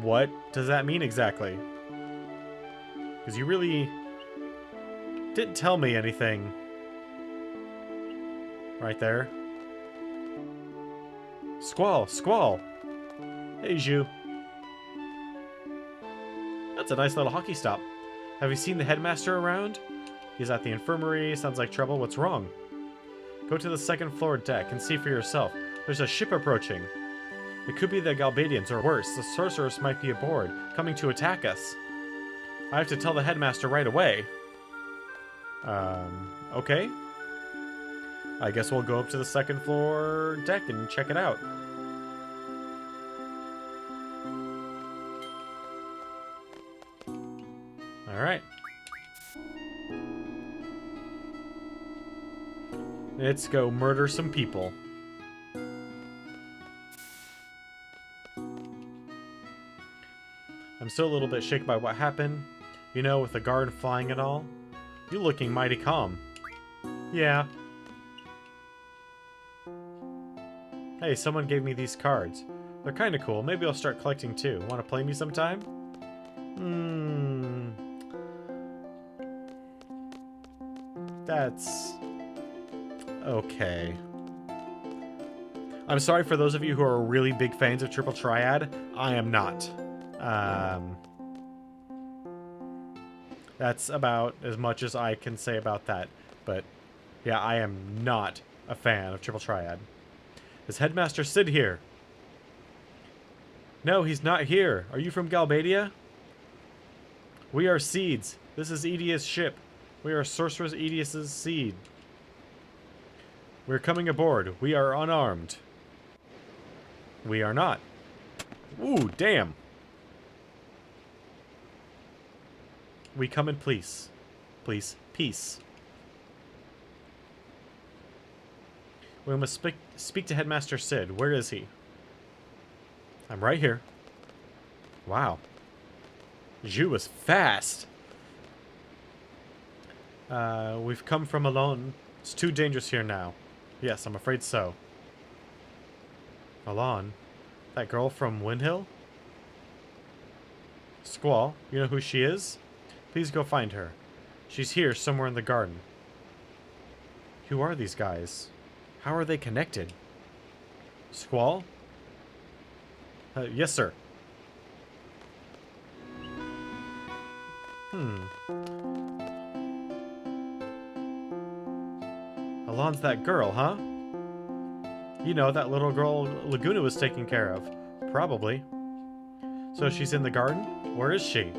What does that mean exactly? Because you really didn't tell me anything right there. Squall, Squall! Hey, Zhu. That's a nice little hockey stop. Have you seen the headmaster around? He's at the infirmary. Sounds like trouble. What's wrong? Go to the second floor deck and see for yourself. There's a ship approaching. It could be the Galbadians, or worse, the sorceress might be aboard, coming to attack us. I have to tell the headmaster right away. Okay. I guess we'll go up to the second floor deck and check it out. Alright. Let's go murder some people. I'm still a little bit shaken by what happened. You know, with the guard flying and all. You're looking mighty calm. Yeah. Hey, someone gave me these cards. They're kinda cool. Maybe I'll start collecting too. Wanna play me sometime? That's... okay. I'm sorry for those of you who are really big fans of Triple Triad. I am not. That's about as much as I can say about that. But, yeah, I am not a fan of Triple Triad. Is Headmaster Sid here? No, he's not here. Are you from Galbadia? We are Seeds. This is Edea's ship. We are Sorceress Edius's seed. We're coming aboard. We are unarmed. We are not. Ooh, damn. We come in peace. Please. Peace. We must speak to Headmaster Sid. Where is he? I'm right here. Wow. Zhu was fast. We've come from Alon. It's too dangerous here now. Yes, I'm afraid so. Alon? That girl from Windhill? Squall, you know who she is? Please go find her. She's here somewhere in the garden. Who are these guys? How are they connected? Squall? Yes, sir. Alon's that girl, huh? You know, that little girl Laguna was taking care of. Probably. So she's in the garden? Where is she?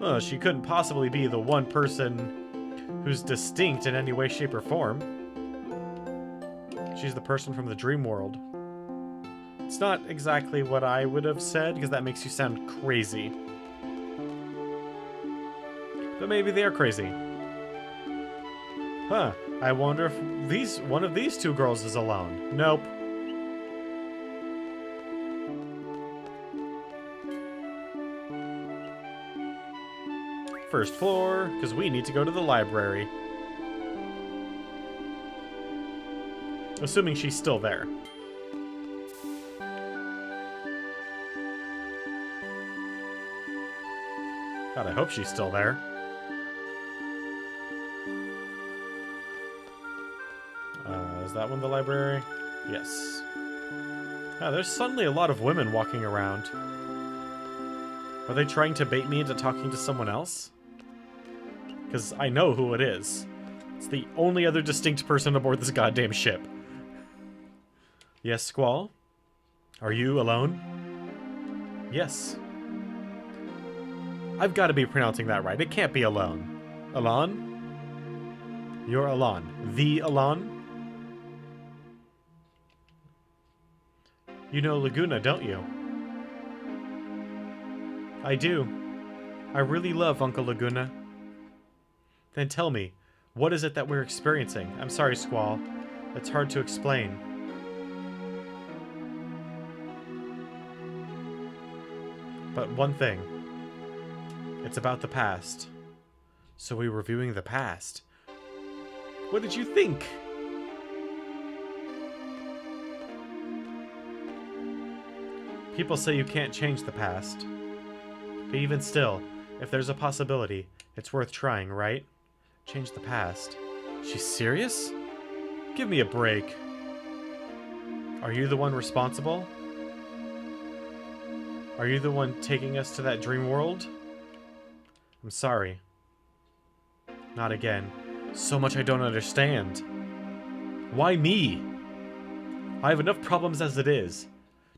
Well, she couldn't possibly be the one person who's distinct in any way, shape, or form. She's the person from the dream world. It's not exactly what I would have said, because that makes you sound crazy. But maybe they are crazy. Huh. I wonder if one of these two girls is alone. Nope. First floor, because we need to go to the library. Assuming she's still there. God, I hope she's still there. Is that one the library? Yes. Ah, there's suddenly a lot of women walking around. Are they trying to bait me into talking to someone else? Because I know who it is. It's the only other distinct person aboard this goddamn ship. Yes, Squall? Are you alone? Yes. I've got to be pronouncing that right. It can't be alone. Alon? You're Alon. The Alon? You know Laguna, don't you? I do. I really love Uncle Laguna. Then tell me, what is it that we're experiencing? I'm sorry, Squall. It's hard to explain. But one thing. It's about the past. So we're reviewing the past. What did you think? People say you can't change the past. But even still, if there's a possibility, it's worth trying, right? Change the past. She's serious? Give me a break. Are you the one responsible? Are you the one taking us to that dream world? I'm sorry. Not again. So much I don't understand. Why me? I have enough problems as it is.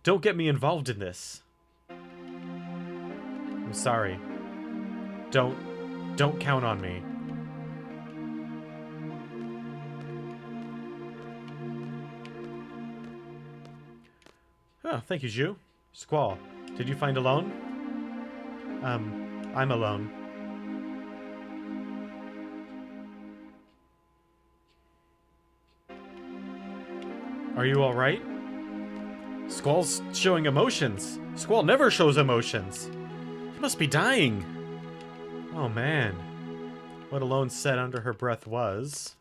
Don't get me involved in this. I'm sorry. Don't count on me. Oh, thank you, Zhu. Squall, did you find Alone? I'm alone. Are you alright? Squall's showing emotions. Squall never shows emotions. He must be dying. Oh man. What Alone said under her breath was...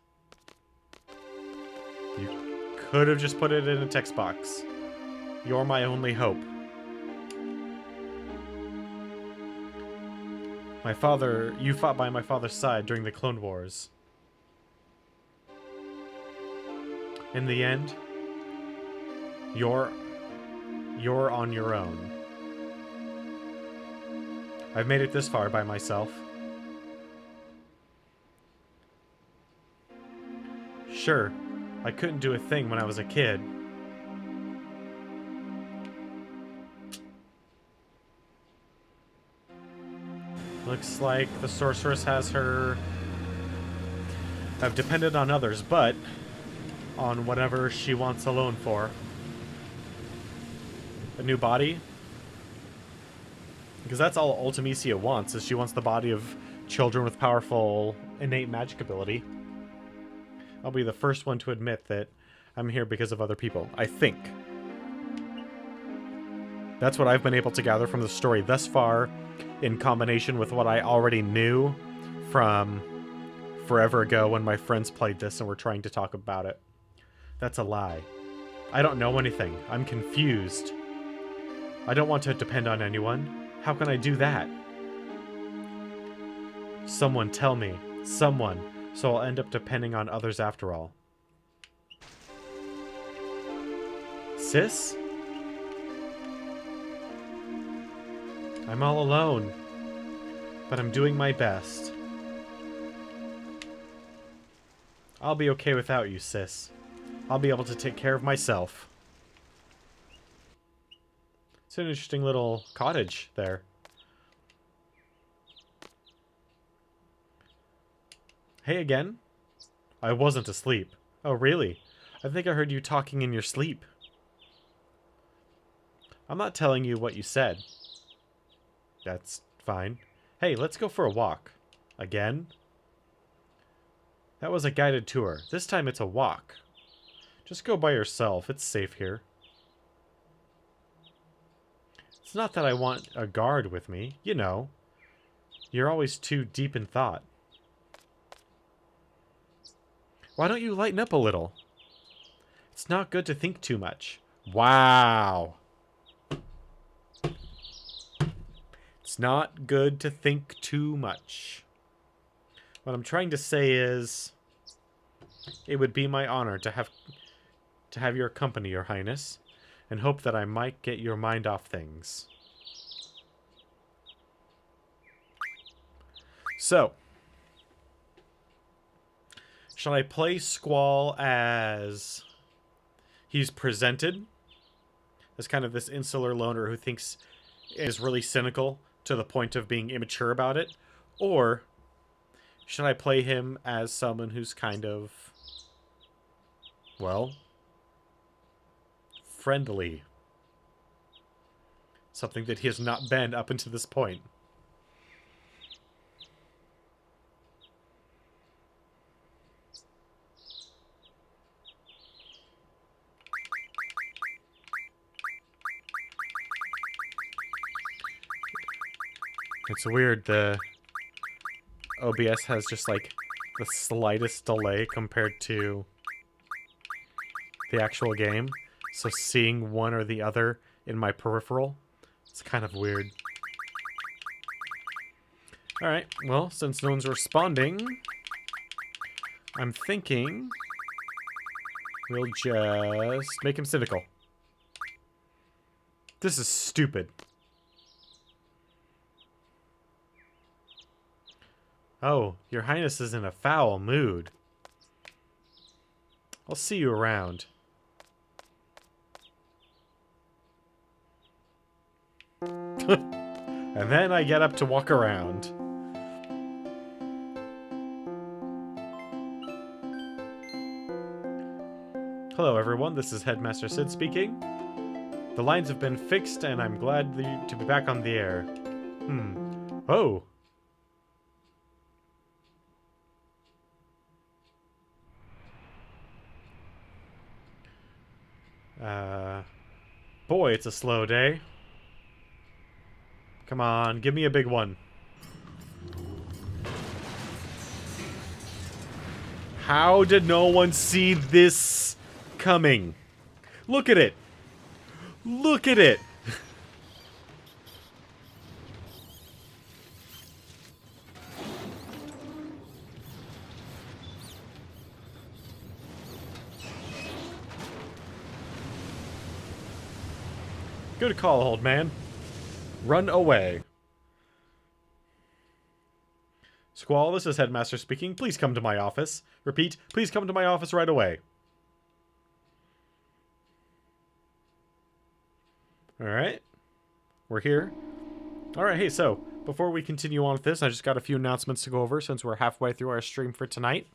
You could have just put it in a text box. You're my only hope. My father... You fought by my father's side during the Clone Wars. In the end, you're on your own. I've made it this far by myself. Sure, I couldn't do a thing when I was a kid. Looks like the sorceress has her have depended on others, but on whatever she wants a loan for. A new body? Because that's all Ultimecia wants, is she wants the body of children with powerful innate magic ability. I'll be the first one to admit that I'm here because of other people. I think. That's what I've been able to gather from the story thus far, in combination with what I already knew from forever ago when my friends played this and were trying to talk about it. That's a lie. I don't know anything. I'm confused. I don't want to depend on anyone. How can I do that? Someone tell me. Someone. So I'll end up depending on others after all. Sis? I'm all alone. But I'm doing my best. I'll be okay without you, sis. I'll be able to take care of myself. It's an interesting little cottage there. Hey again? I wasn't asleep. Oh, really? I think I heard you talking in your sleep. I'm not telling you what you said. That's fine. Hey, let's go for a walk. Again? That was a guided tour. This time it's a walk. Just go by yourself. It's safe here. It's not that I want a guard with me. You know. You're always too deep in thought. Why don't you lighten up a little? It's not good to think too much. Wow. It's not good to think too much. What I'm trying to say is, it would be my honor to have your company, Your Highness, and hope that I might get your mind off things. So, shall I play Squall as he's presented as kind of this insular loner who thinks is really cynical to the point of being immature about it? Or should I play him as someone who's kind of, well, friendly? Something that he has not been up until this point. It's weird, the OBS has just like the slightest delay compared to the actual game. So seeing one or the other in my peripheral, it's kind of weird. Alright, well, since no one's responding, I'm thinking we'll just make him cynical. This is stupid. Oh, Your Highness is in a foul mood. I'll see you around. And then I get up to walk around. Hello everyone, this is Headmaster Sid speaking. The lines have been fixed and I'm glad to be back on the air. Oh. Boy, it's a slow day. Come on, give me a big one. How did no one see this coming? Look at it. Look at it. Good call, old man. Run away. Squall, this is Headmaster speaking. Please come to my office. Repeat, please come to my office right away. Alright. We're here. Alright, hey, so, before we continue on with this, I just got a few announcements to go over since we're halfway through our stream for tonight.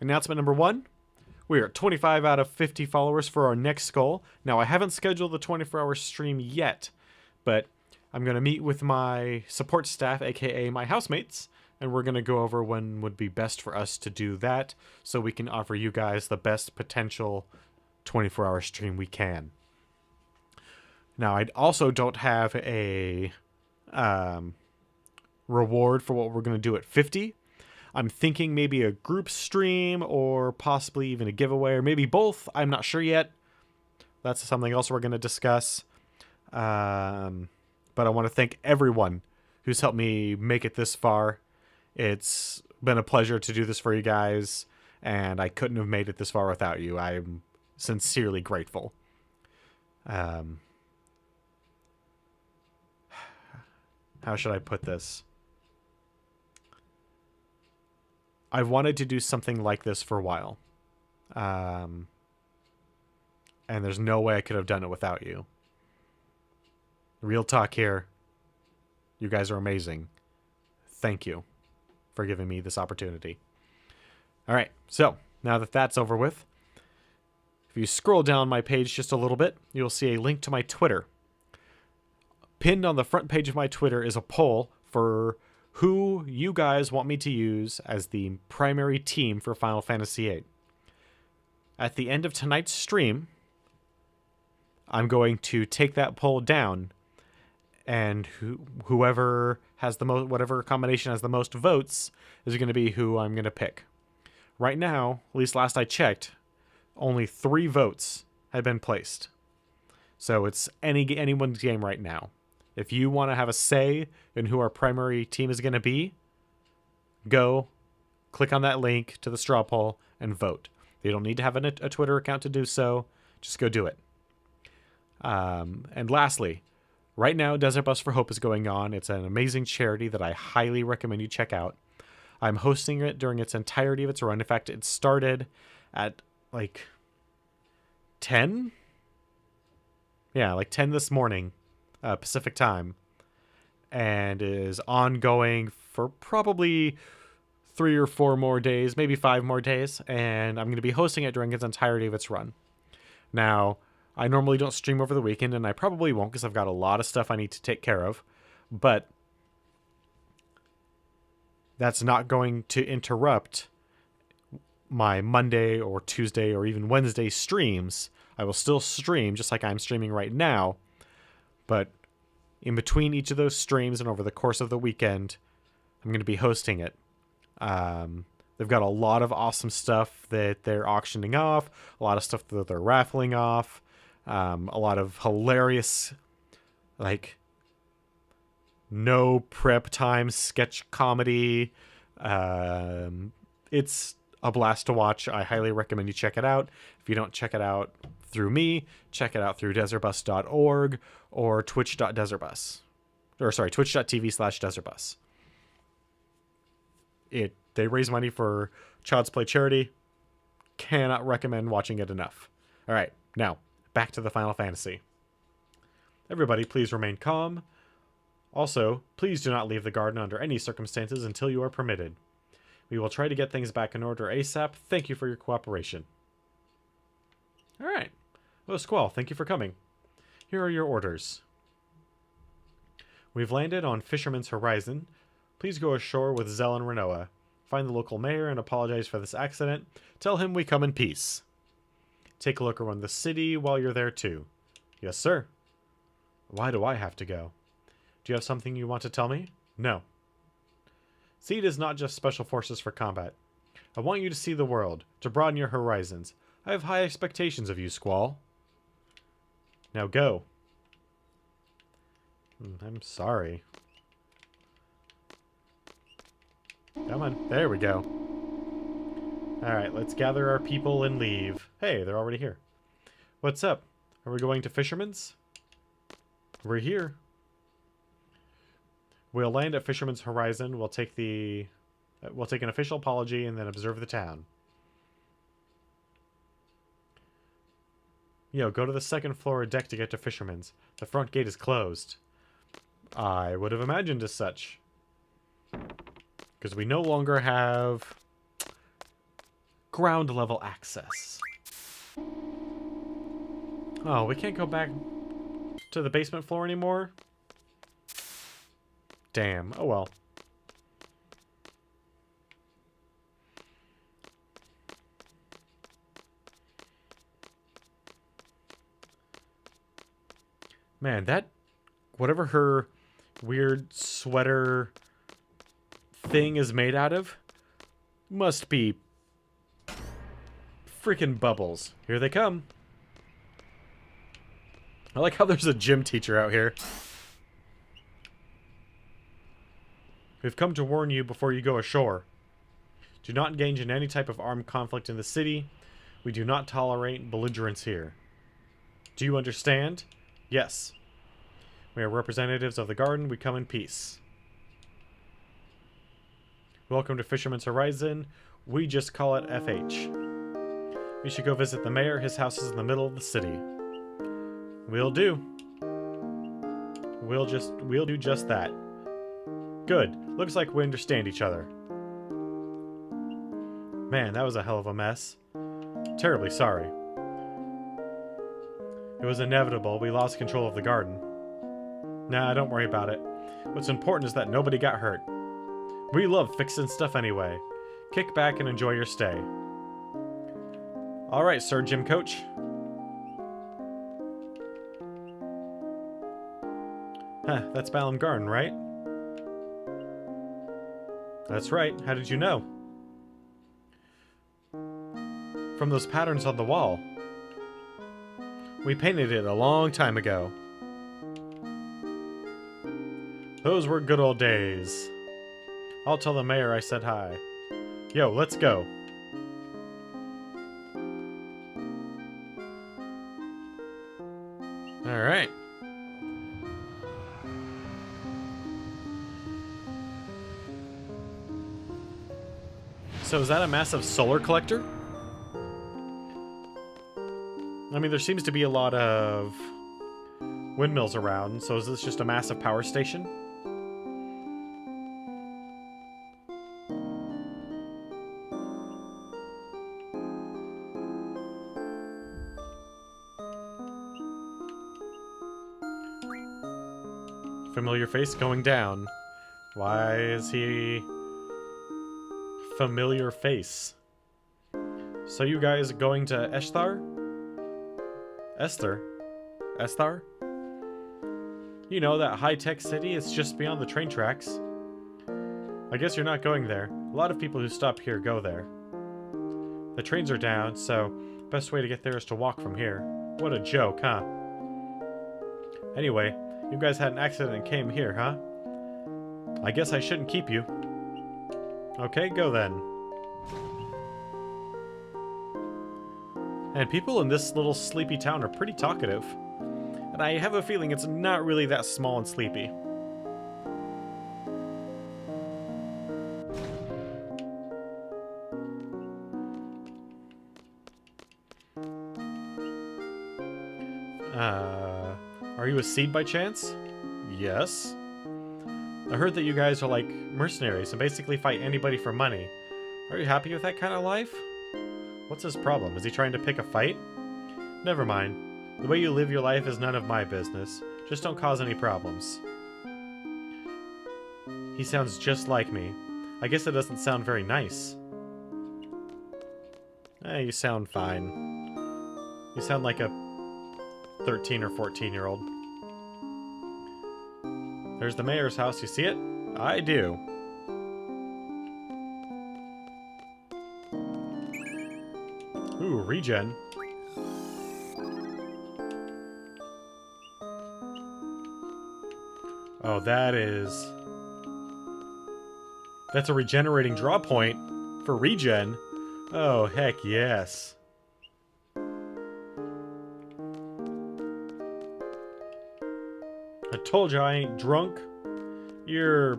Announcement number 1. We are 25 out of 50 followers for our next goal. Now, I haven't scheduled the 24-hour stream yet, but I'm going to meet with my support staff, aka my housemates, and we're going to go over when would be best for us to do that so we can offer you guys the best potential 24-hour stream we can. Now, I also don't have a reward for what we're going to do at 50. I'm thinking maybe a group stream or possibly even a giveaway or maybe both. I'm not sure yet. That's something else we're going to discuss. But I want to thank everyone who's helped me make it this far. It's been a pleasure to do this for you guys, and I couldn't have made it this far without you. I'm sincerely grateful. How should I put this? I've wanted to do something like this for a while. And there's no way I could have done it without you. Real talk here. You guys are amazing. Thank you for giving me this opportunity. All right, so now that that's over with, if you scroll down my page just a little bit, you'll see a link to my Twitter. Pinned on the front page of my Twitter is a poll for who you guys want me to use as the primary team for Final Fantasy VIII. At the end of tonight's stream, I'm going to take that poll down, and whoever has the most, whatever combination has the most votes is going to be who I'm going to pick. Right now, at least last I checked, only 3 votes had been placed. So it's anyone's game right now. If you want to have a say in who our primary team is going to be, go click on that link to the straw poll and vote. You don't need to have a Twitter account to do so. Just go do it. And lastly, right now, Desert Bus for Hope is going on. It's an amazing charity that I highly recommend you check out. I'm hosting it during its entirety of its run. In fact, it started at like 10? Yeah, like 10 this morning. Pacific time, and is ongoing for probably 3 or 4 more days, maybe 5 more days, and I'm going to be hosting it during its entirety of its run. Now, I normally don't stream over the weekend, and I probably won't because I've got a lot of stuff I need to take care of, but that's not going to interrupt my Monday or Tuesday or even Wednesday streams. I will still stream just like I'm streaming right now. But in between each of those streams and over the course of the weekend, I'm going to be hosting it. They've got a lot of awesome stuff that they're auctioning off, a lot of stuff that they're raffling off, a lot of hilarious, like, no prep time sketch comedy. It's a blast to watch. I highly recommend you check it out. If you don't check it out through me, check it out through desertbus.org or twitch.desertbus. Or sorry, twitch.tv/desertbus. They raise money for Child's Play charity. Cannot recommend watching it enough. All right, now back to the Final Fantasy. Everybody, please remain calm. Also, please do not leave the garden under any circumstances until you are permitted. We will try to get things back in order ASAP. Thank you for your cooperation. All right. Oh, Squall, thank you for coming. Here are your orders. We've landed on Fisherman's Horizon. Please go ashore with Zell and Renoa. Find the local mayor and apologize for this accident. Tell him we come in peace. Take a look around the city while you're there too. Yes, sir. Why do I have to go? Do you have something you want to tell me? No. Seed is not just special forces for combat. I want you to see the world, to broaden your horizons. I have high expectations of you, Squall. Now go. I'm sorry. Come on. There we go. Alright, let's gather our people and leave. Hey, they're already here. What's up? Are we going to Fisherman's? We're here. We'll land at Fisherman's Horizon. We'll take an official apology and then observe the town. Go to the second floor deck to get to Fisherman's. The front gate is closed. I would have imagined as such. Because we no longer have ground level access. Oh, we can't go back to the basement floor anymore? Damn. Oh well. Man, that... whatever her weird sweater thing is made out of must be freaking bubbles. Here they come. I like how there's a gym teacher out here. We've come to warn you before you go ashore. Do not engage in any type of armed conflict in the city. We do not tolerate belligerents here. Do you understand? Yes. We are representatives of the garden. We come in peace. Welcome to Fisherman's Horizon. We just call it FH. We should go visit the mayor. His house is in the middle of the city. We'll do. We'll do just that. Good. Looks like we understand each other. Man, that was a hell of a mess. Terribly sorry. It was inevitable. We lost control of the garden. Nah, don't worry about it. What's important is that nobody got hurt. We love fixing stuff anyway. Kick back and enjoy your stay. Alright, Sir Gym Coach. Huh, that's Balam Garden, right? That's right. How did you know? From those patterns on the wall. We painted it a long time ago. Those were good old days. I'll tell the mayor I said hi. Yo, let's go. Alright. So is that a massive solar collector? I mean, there seems to be a lot of windmills around, so is this just a massive power station? Familiar face going down. Why is he... familiar face? So you guys going to Eshthar? Esthar? You know, that high-tech city is just beyond the train tracks. I guess you're not going there. A lot of people who stop here go there. The trains are down, so best way to get there is to walk from here. What a joke, huh? Anyway, you guys had an accident and came here, huh? I guess I shouldn't keep you. Okay, go then. And people in this little sleepy town are pretty talkative. And I have a feeling it's not really that small and sleepy. Are you a seed by chance? Yes. I heard that you guys are like mercenaries and basically fight anybody for money. Are you happy with that kind of life? What's his problem? Is he trying to pick a fight? Never mind. The way you live your life is none of my business. Just don't cause any problems. He sounds just like me. I guess it doesn't sound very nice. You sound fine. You sound like a 13 or 14-year-old. There's the mayor's house. You see it? I do. Ooh, regen. Oh, that's a regenerating draw point for regen. Oh, heck yes. I told you I ain't drunk. You're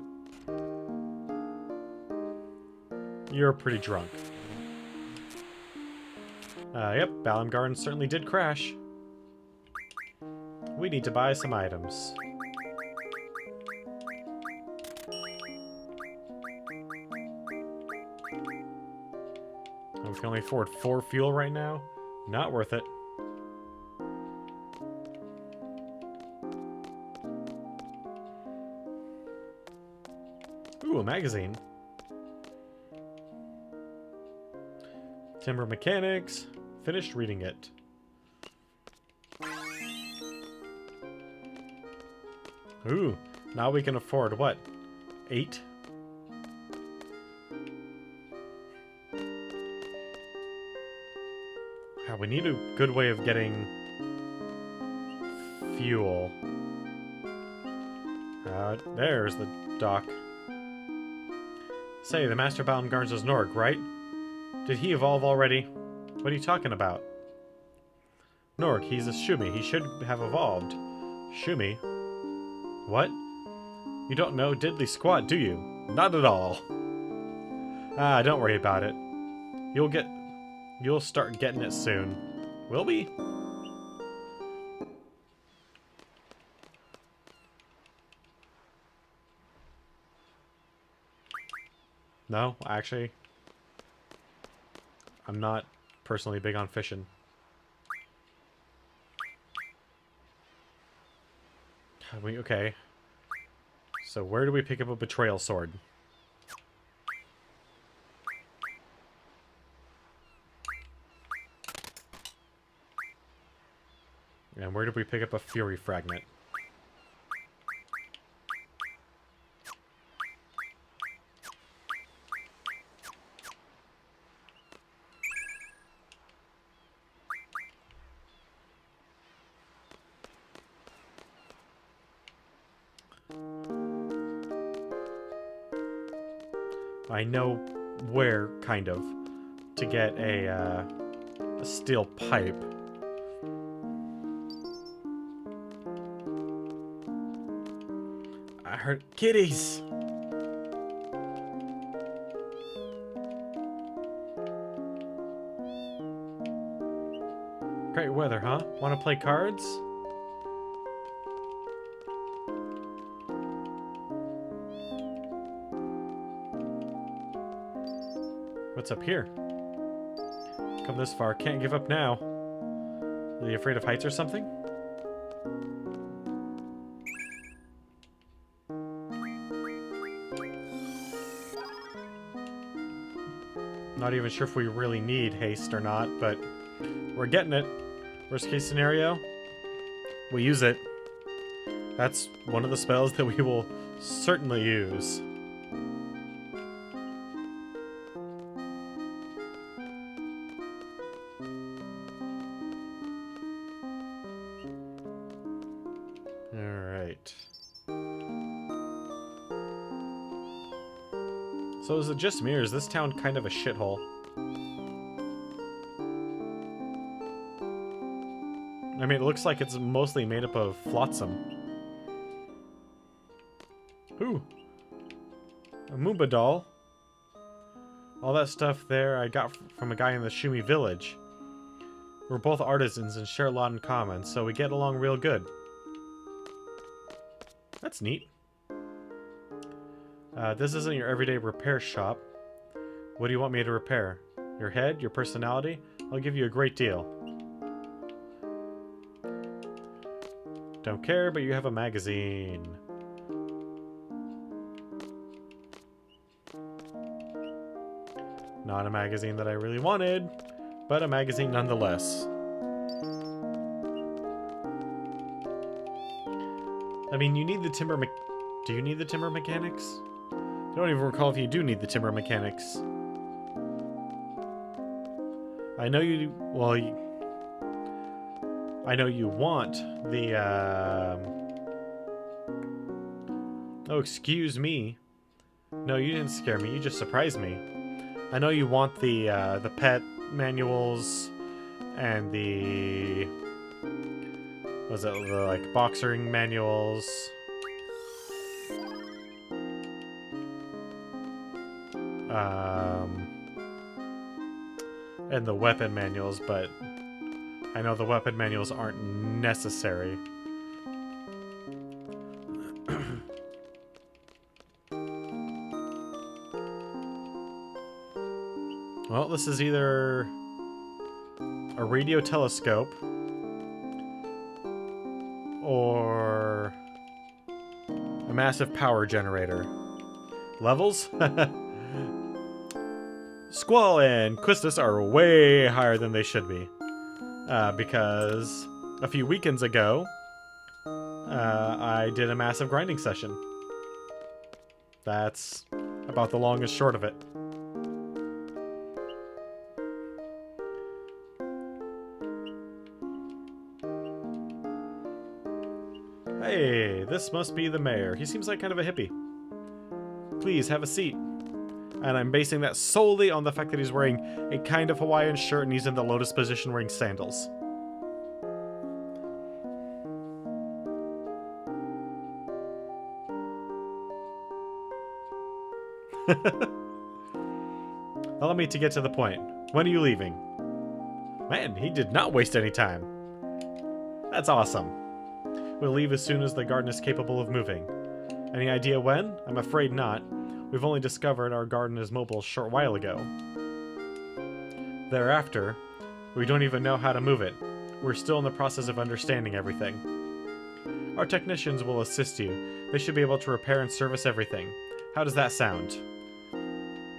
pretty drunk. Yep, Balam Garden certainly did crash. We need to buy some items. can only afford 4 fuel right now. Not worth it. Ooh, a magazine. Timber Mechanics. Finished reading it. Ooh, now we can afford what? 8? Yeah, we need a good way of getting fuel. There's the dock. Say, the Master Bound Guards is Norg, right? Did he evolve already? What are you talking about? Norg, he's a Shumi. He should have evolved. Shumi? What? You don't know Diddly Squat, do you? Not at all. Ah, don't worry about it. You'll start getting it soon. Will we? No, actually. I'm not personally big on fishing. Okay. So where do we pick up a betrayal sword? And where did we pick up a fury fragment? I know where, kind of, to get a steel pipe. I heard kitties! Great weather, huh? Want to play cards? What's up here? Come this far, can't give up now. Are you afraid of heights or something? Not even sure if we really need haste or not, but we're getting it. Worst case scenario, we use it. That's one of the spells that we will certainly use. Alright. So is it just me, or is this town kind of a shithole? I mean, it looks like it's mostly made up of flotsam. Ooh! A Moomba doll. All that stuff there I got from a guy in the Shumi village. We're both artisans and share a lot in common, so we get along real good. That's neat. This isn't your everyday repair shop. What do you want me to repair? Your head? Your personality? I'll give you a great deal. Don't care, but you have a magazine. Not a magazine that I really wanted, but a magazine nonetheless. I mean, you need the timber do you need the timber mechanics? I don't even recall if you do need the timber mechanics. I know you... well, I know you want the, oh, excuse me. No, you didn't scare me. You just surprised me. I know you want the pet manuals and the... was it the, like, boxing manuals? And the weapon manuals, but I know the weapon manuals aren't necessary. Well, this is either a radio telescope or a massive power generator. Levels? Squall and Quistis are way higher than they should be. Because a few weekends ago, I did a massive grinding session. That's about the long and short of it. Hey, this must be the mayor. He seems like kind of a hippie. Please, have a seat. And I'm basing that solely on the fact that he's wearing a kind of Hawaiian shirt and he's in the lotus position wearing sandals. Allow me to get to the point. When are you leaving? Man, he did not waste any time. That's awesome. We'll leave as soon as the garden is capable of moving. Any idea when? I'm afraid not. We've only discovered our garden is mobile a short while ago. Thereafter, we don't even know how to move it. We're still in the process of understanding everything. Our technicians will assist you. They should be able to repair and service everything. How does that sound?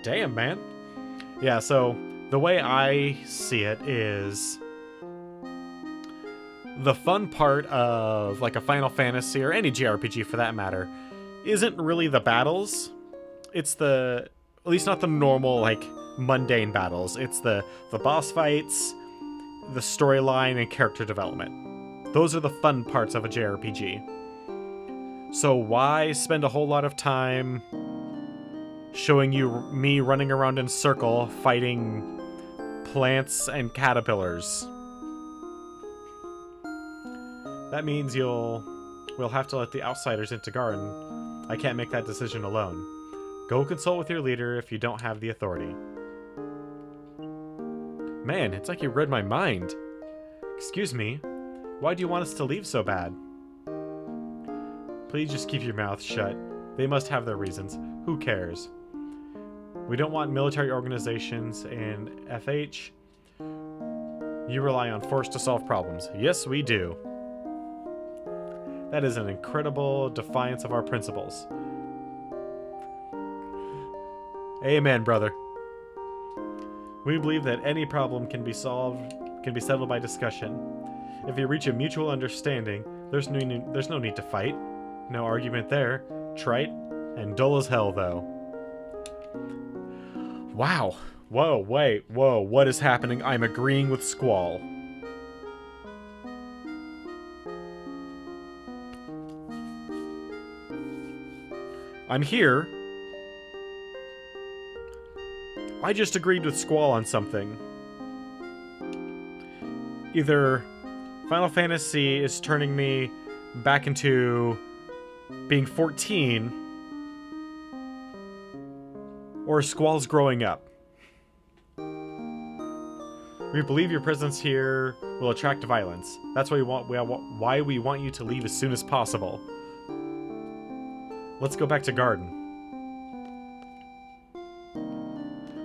Damn, man. Yeah, so the way I see it is the fun part of like a Final Fantasy or any JRPG for that matter isn't really the battles. It's the, at least not the normal like mundane battles. It's the boss fights, the storyline, and character development. Those are the fun parts of a JRPG. So why spend a whole lot of time showing you me running around in circle fighting plants and caterpillars? That means we'll have to let the outsiders into garden. I can't make that decision alone. Go consult with your leader if you don't have the authority. Man, it's like you read my mind. Excuse me, why do you want us to leave so bad? Please just keep your mouth shut. They must have their reasons. Who cares? We don't want military organizations in FH. You rely on force to solve problems. Yes, we do. That is an incredible defiance of our principles. Amen, brother. We believe that any problem can be settled by discussion. If you reach a mutual understanding, there's no need to fight. No argument there. Trite and dull as hell, though. Wow. Whoa, wait, whoa, what is happening? I'm agreeing with Squall. I'm here. I just agreed with Squall on something. Either Final Fantasy is turning me back into being 14, or Squall's growing up. We believe your presence here will attract violence. That's why we want you to leave as soon as possible. Let's go back to garden.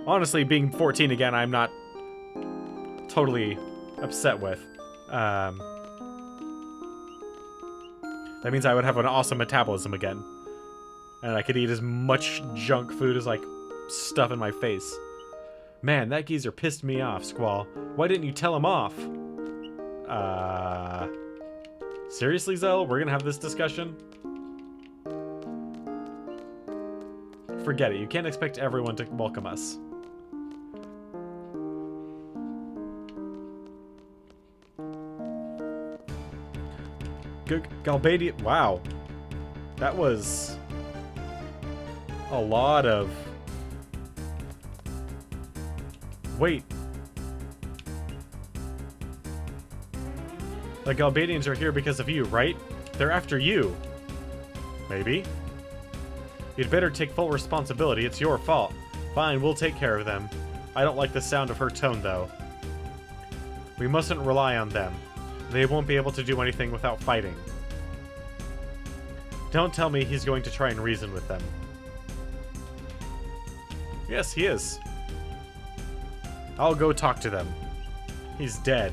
Honestly, being 14 again, I'm not totally upset with. That means I would have an awesome metabolism again. And I could eat as much junk food as, like, stuff in my face. Man, that geezer pissed me off, Squall. Why didn't you tell him off? Seriously, Zell? We're gonna have this discussion? Forget it. You can't expect everyone to welcome us. Galbadia. Wow. That was a lot of... Wait. The Galbadians are here because of you, right? They're after you. Maybe. You'd better take full responsibility. It's your fault. Fine, we'll take care of them. I don't like the sound of her tone, though. We mustn't rely on them. They won't be able to do anything without fighting. Don't tell me he's going to try and reason with them. Yes, he is. I'll go talk to them. He's dead.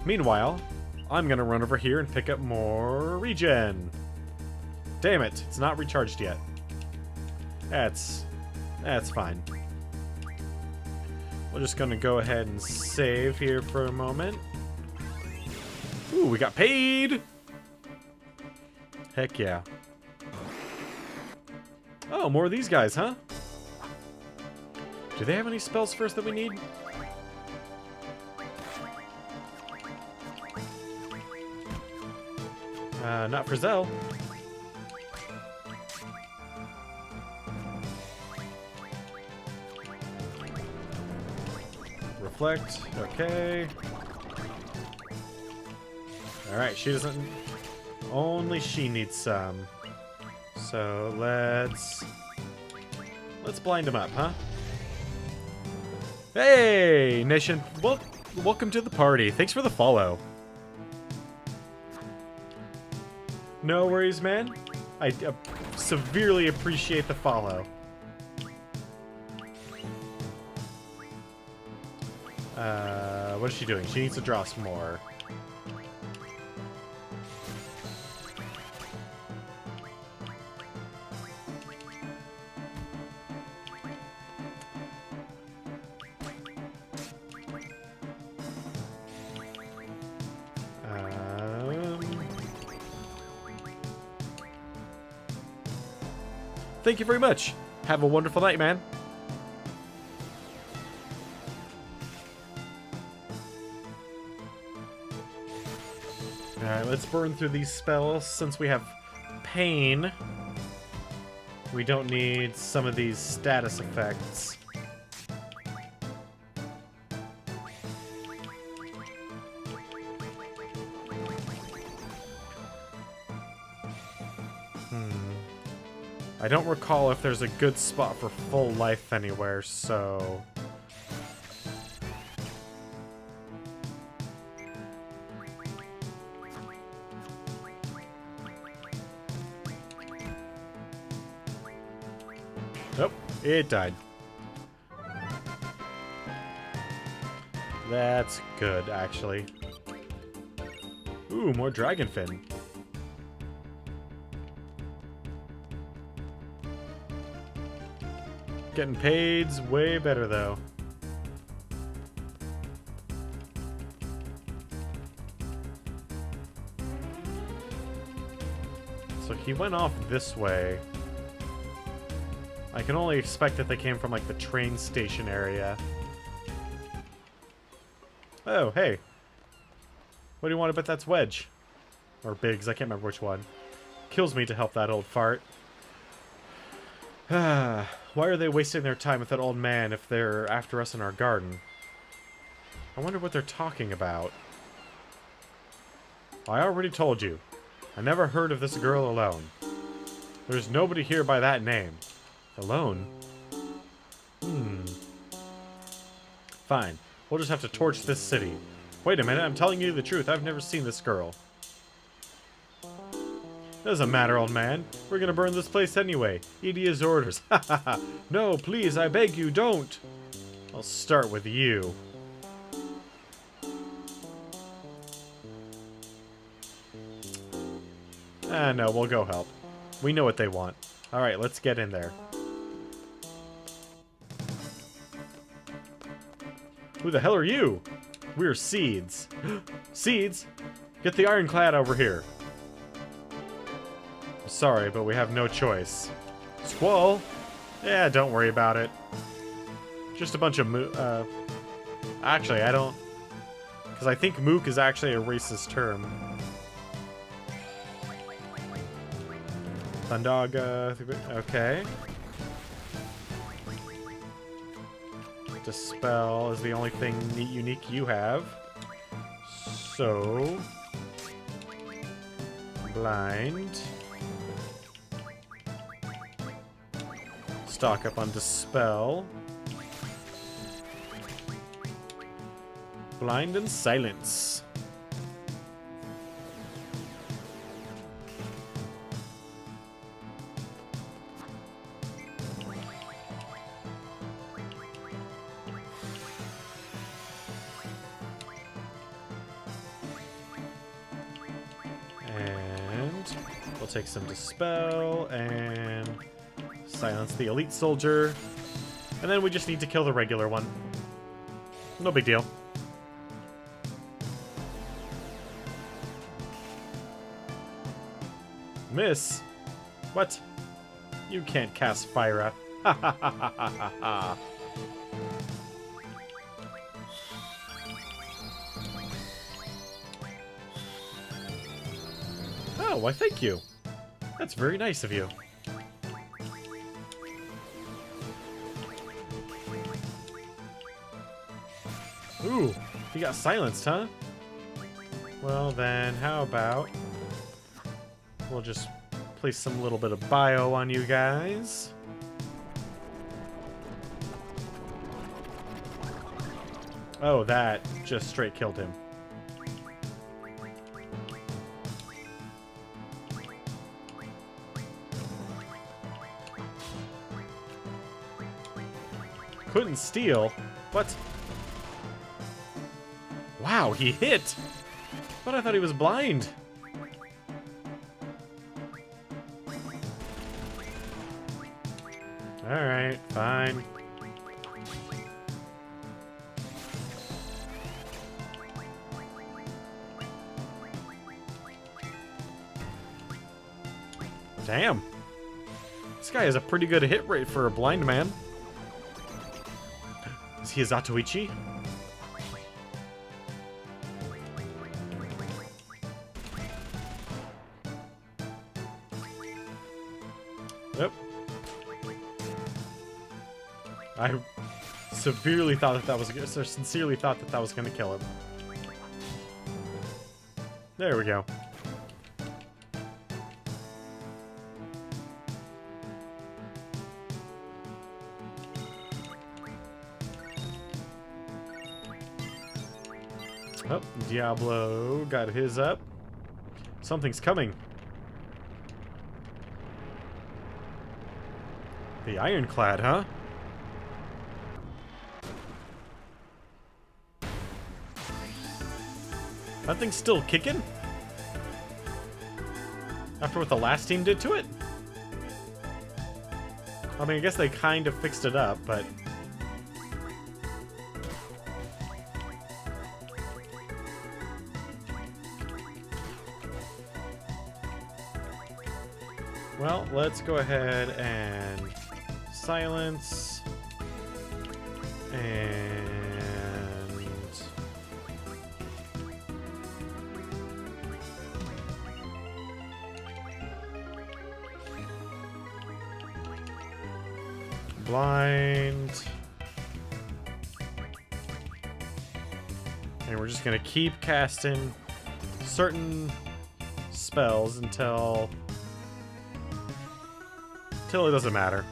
Meanwhile, I'm gonna run over here and pick up more regen. Damn it, it's not recharged yet. That's fine. We're just gonna go ahead and save here for a moment. Ooh, we got paid! Heck yeah. Oh, more of these guys, huh? Do they have any spells first that we need? Not for Zell. Reflect, okay. Alright, she doesn't... Only she needs some. So, let's blind him up, huh? Hey, Nation. Welcome to the party. Thanks for the follow. No worries, man. I severely appreciate the follow. What is she doing? She needs to draw some more. Thank you very much. Have a wonderful night, man. Alright, let's burn through these spells. Since we have pain, we don't need some of these status effects. I don't recall if there's a good spot for full life anywhere, so... Nope, it died. That's good, actually. Ooh, more dragonfin. Getting paid's way better, though. So he went off this way. I can only expect that they came from, like, the train station area. Oh, hey. What do you want to bet that's Wedge? Or Biggs, I can't remember which one. Kills me to help that old fart. Why are they wasting their time with that old man if they're after us in our garden? I wonder what they're talking about. I already told you. I never heard of this girl alone. There's nobody here by that name. Alone? Fine. We'll just have to torch this city. Wait a minute, I'm telling you the truth. I've never seen this girl. Doesn't matter, old man. We're gonna burn this place anyway. Edia's orders. Ha ha ha. No, please, I beg you, don't. I'll start with you. No, we'll go help. We know what they want. Alright, let's get in there. Who the hell are you? We're Seeds. Seeds? Get the Ironclad over here. Sorry, but we have no choice. Squall? Yeah, don't worry about it. Just a bunch of actually, I don't... Because I think mook is actually a racist term. Thundaga... Okay. Dispel is the only thing unique you have. So... Blind... Stock up on Dispel. Blind and Silence. We'll take some Dispel and silence the elite soldier. And then we just need to kill the regular one. No big deal. Miss? What? You can't cast Fire. Ha ha ha ha ha ha. Oh, why thank you. That's very nice of you. Ooh, he got silenced, huh? Well then, how about we'll just place some little bit of bio on you guys. Oh, that just straight killed him. Couldn't steal? What? Wow, he hit! But I thought he was blind. Alright, fine. Damn. This guy has a pretty good hit rate for a blind man. Is he a Zatoichi? Yep. I severely thought that was, or sincerely thought that was going to kill him. There we go. Oh, Diablo got his up. Something's coming. The Ironclad, huh? That thing's still kicking? After what the last team did to it? I mean, I guess they kind of fixed it up, but... Well, let's go ahead and silence and blind, and we're just gonna keep casting certain spells until it doesn't matter.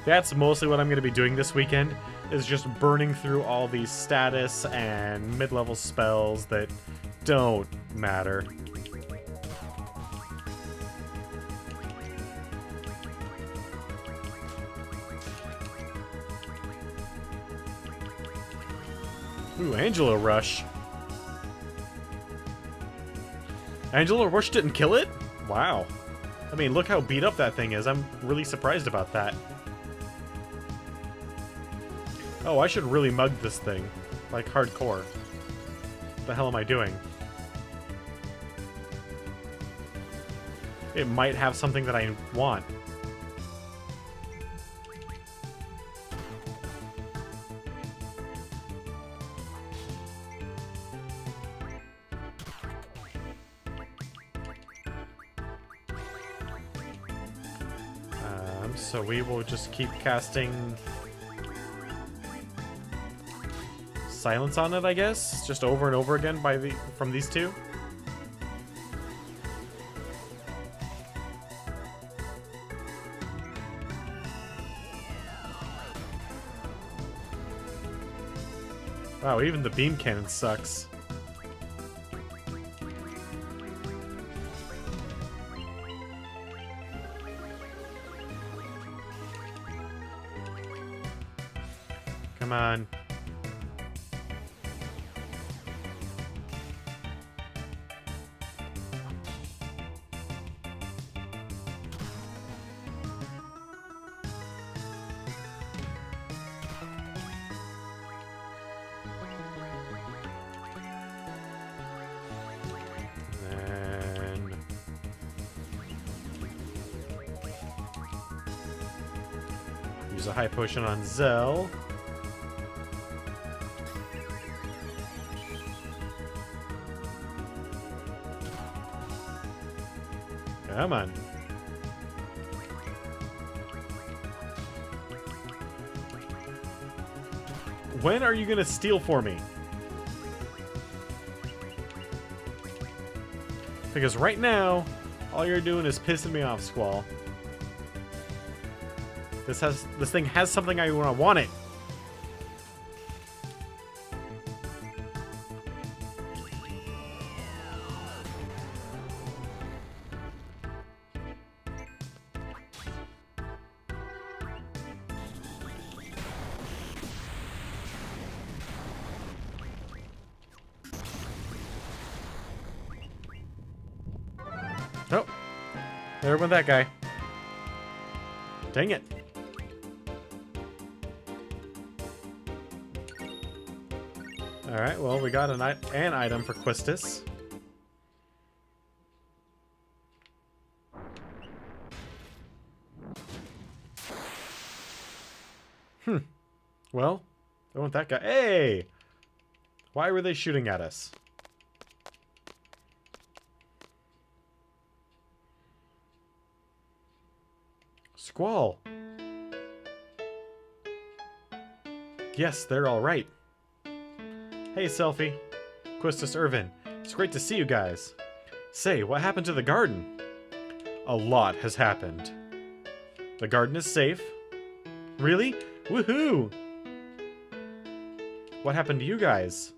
That's mostly what I'm going to be doing this weekend, is just burning through all these status and mid-level spells that don't matter. Ooh, Angela Rush. Angela Rush didn't kill it? Wow. I mean, look how beat up that thing is. I'm really surprised about that. Oh, I should really mug this thing. Like, hardcore. What the hell am I doing? It might have something that I want. So we will just keep casting silence on it, I guess, just over and over again from these two. Wow, even the beam cannon sucks. Come on. Use a high potion on Zell. Come on. When are you gonna steal for me? Because right now, all you're doing is pissing me off, Squall. This thing has something I want it. Oh, there went that guy. Dang it. Alright, well, we got an item for Quistis. Well, there went that guy. Hey! Why were they shooting at us? Squall. Yes, they're all right. Hey, Selfie. Quistis Irvin. It's great to see you guys. Say, what happened to the garden? A lot has happened. The garden is safe. Really? Woohoo! What happened to you guys?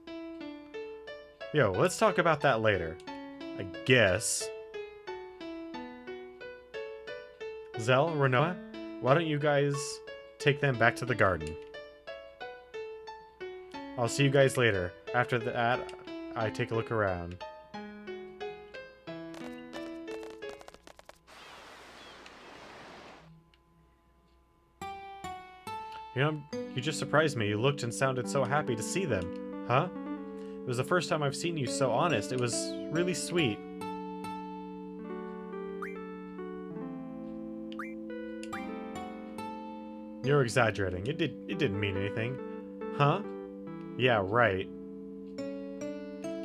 Yo, let's talk about that later. I guess. Zell, Renoa, why don't you guys take them back to the garden? I'll see you guys later. After that, I take a look around. You know, you just surprised me. You looked and sounded so happy to see them. Huh? It was the first time I've seen you so honest. It was really sweet. You're exaggerating. It didn't mean anything. Huh? Yeah, right.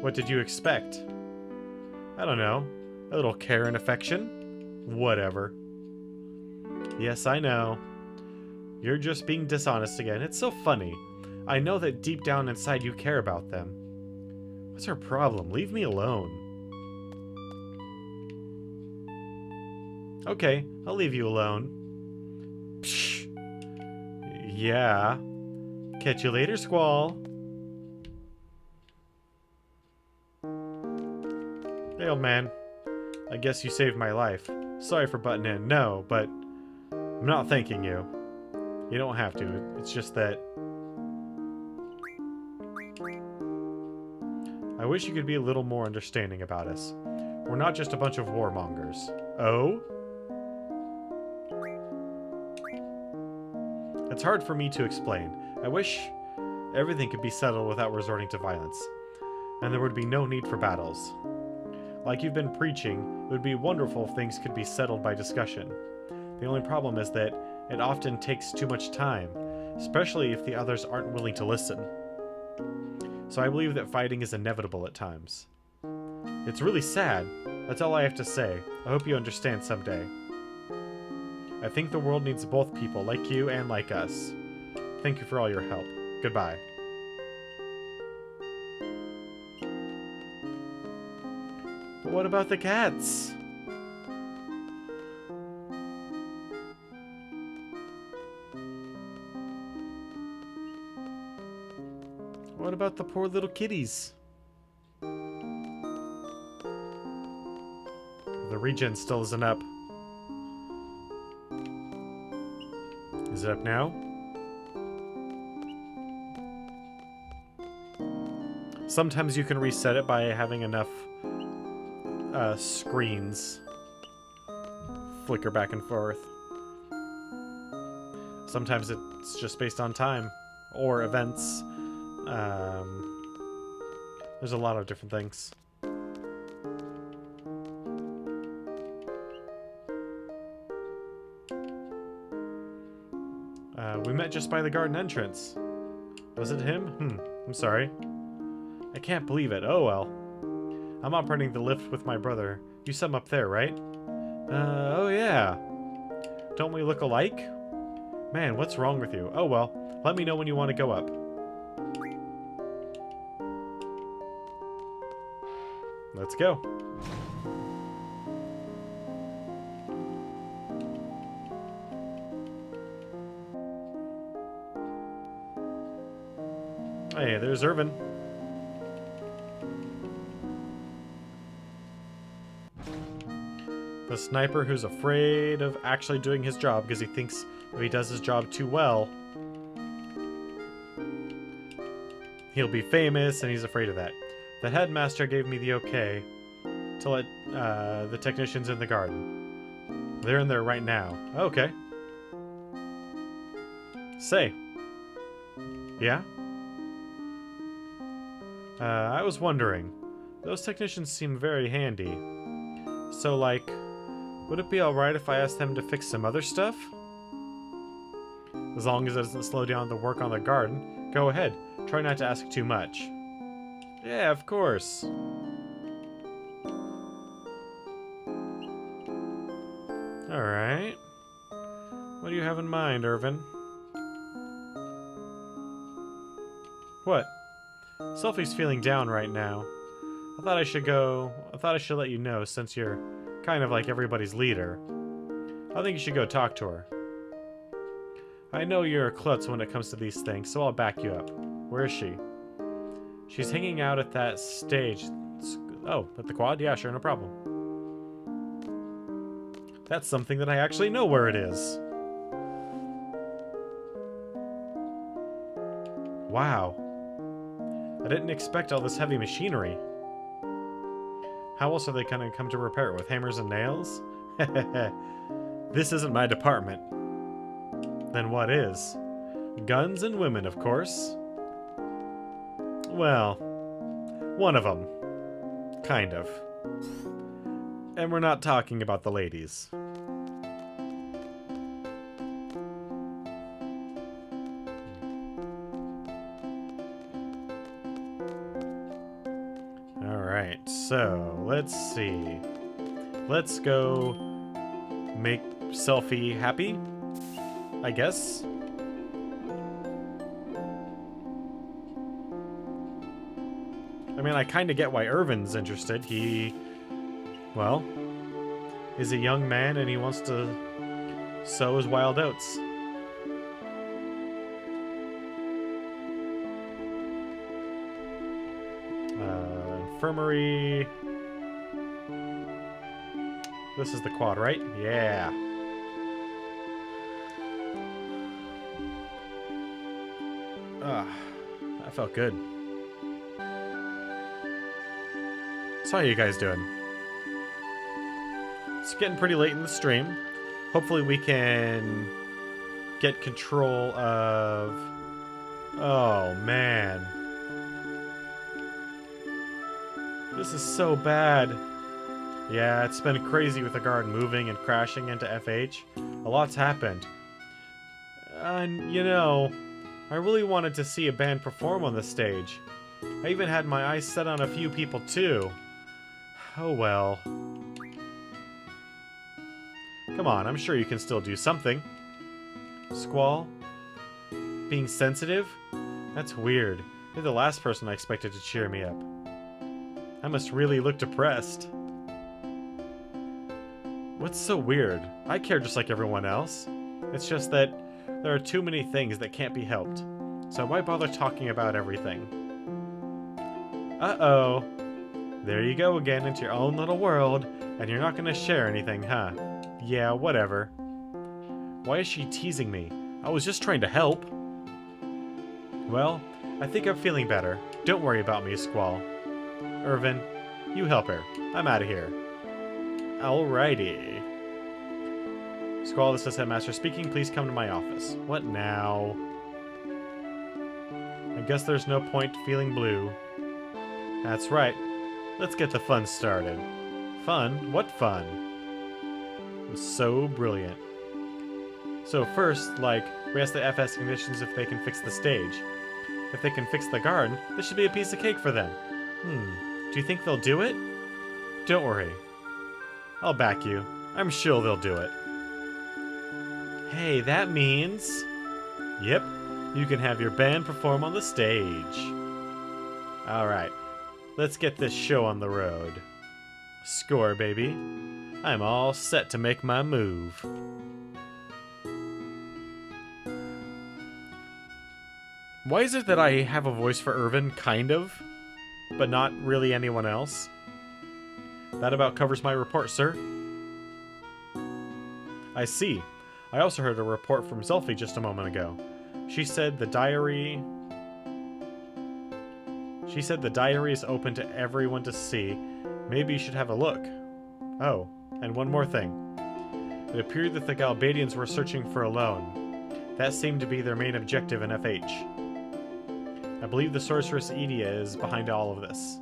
What did you expect? I don't know. A little care and affection? Whatever. Yes, I know. You're just being dishonest again. It's so funny. I know that deep down inside you care about them. What's our problem? Leave me alone. Okay, I'll leave you alone. Psh. Yeah. Catch you later, Squall. Hey, old man. I guess you saved my life. Sorry for butting in. No, but I'm not thanking you. You don't have to. It's just that... I wish you could be a little more understanding about us. We're not just a bunch of warmongers. Oh? It's hard for me to explain. I wish everything could be settled without resorting to violence, and there would be no need for battles. Like you've been preaching, it would be wonderful if things could be settled by discussion. The only problem is that it often takes too much time, especially if the others aren't willing to listen. So I believe that fighting is inevitable at times. It's really sad. That's all I have to say. I hope you understand someday. I think the world needs both people, like you and like us. Thank you for all your help. Goodbye. But what about the cats? What about the poor little kitties? The regen still isn't up. Is it up now? Sometimes you can reset it by having enough screens flicker back and forth. Sometimes it's just based on time or events. There's a lot of different things. We met just by the garden entrance. Was it him? I'm sorry. I can't believe it. Oh well. I'm operating the lift with my brother. You saw him up there, right? Oh yeah. Don't we look alike? Man, what's wrong with you? Oh well. Let me know when you want to go up. Let's go. Hey, there's Irvin. The sniper who's afraid of actually doing his job because he thinks if he does his job too well, he'll be famous, and he's afraid of that. The headmaster gave me the okay to let the technicians in the garden. They're in there right now. Okay. Say. Yeah? I was wondering. Those technicians seem very handy. So, like, would it be alright if I asked them to fix some other stuff? As long as it doesn't slow down the work on the garden, go ahead. Try not to ask too much. Yeah, of course. Alright. What do you have in mind, Irvin? What? Sophie's feeling down right now. I thought I should let you know since you're kind of like everybody's leader. I think you should go talk to her. I know you're a klutz when it comes to these things, so I'll back you up. Where is she? She's hanging out at that stage. Oh, at the quad? Yeah, sure, no problem. That's something that I actually know where it is. Wow. I didn't expect all this heavy machinery. How else are they gonna come to repair it? With hammers and nails? This isn't my department. Then what is? Guns and women, of course. Well, one of them. Kind of. And we're not talking about the ladies. Alright, so let's see. Let's go make Selfie happy, I guess. I mean, I kind of get why Irvin's interested. He, well, is a young man and he wants to sow his wild oats. Infirmary. This is the quad, right? Yeah. That felt good. So how you guys doing? It's getting pretty late in the stream. Hopefully we can get control of... Oh, man. This is so bad. Yeah, it's been crazy with the garden moving and crashing into FH. A lot's happened. And, you know, I really wanted to see a band perform on the stage. I even had my eyes set on a few people, too. Oh well. Come on, I'm sure you can still do something. Squall? Being sensitive? That's weird. You're the last person I expected to cheer me up. I must really look depressed. What's so weird? I care just like everyone else. It's just that there are too many things that can't be helped. So why bother talking about everything? Uh-oh. There you go again into your own little world, and you're not gonna share anything, huh? Yeah, whatever. Why is she teasing me? I was just trying to help. Well, I think I'm feeling better. Don't worry about me, Squall. Irvin, you help her. I'm out of here. Alrighty. Squall, this is Headmaster speaking. Please come to my office. What now? I guess there's no point feeling blue. That's right. Let's get the fun started. Fun? What fun? It was so brilliant. So first, like, We asked the FS conditions if they can fix the stage. If they can fix the garden, this should be a piece of cake for them. Do you think they'll do it? Don't worry. I'll back you. I'm sure they'll do it. Hey, that means... Yep, you can have your band perform on the stage. Alright, let's get this show on the road. Score, baby. I'm all set to make my move. Why is it that I have a voice for Irvin, kind of, but not really anyone else? That about covers my report, sir. I see. I also heard a report from Zelfie just a moment ago. She said the diary is open to everyone to see. Maybe you should have a look. Oh, and one more thing. It appeared that the Galbadians were searching for a loan. That seemed to be their main objective in FH. I believe the sorceress Edia is behind all of this.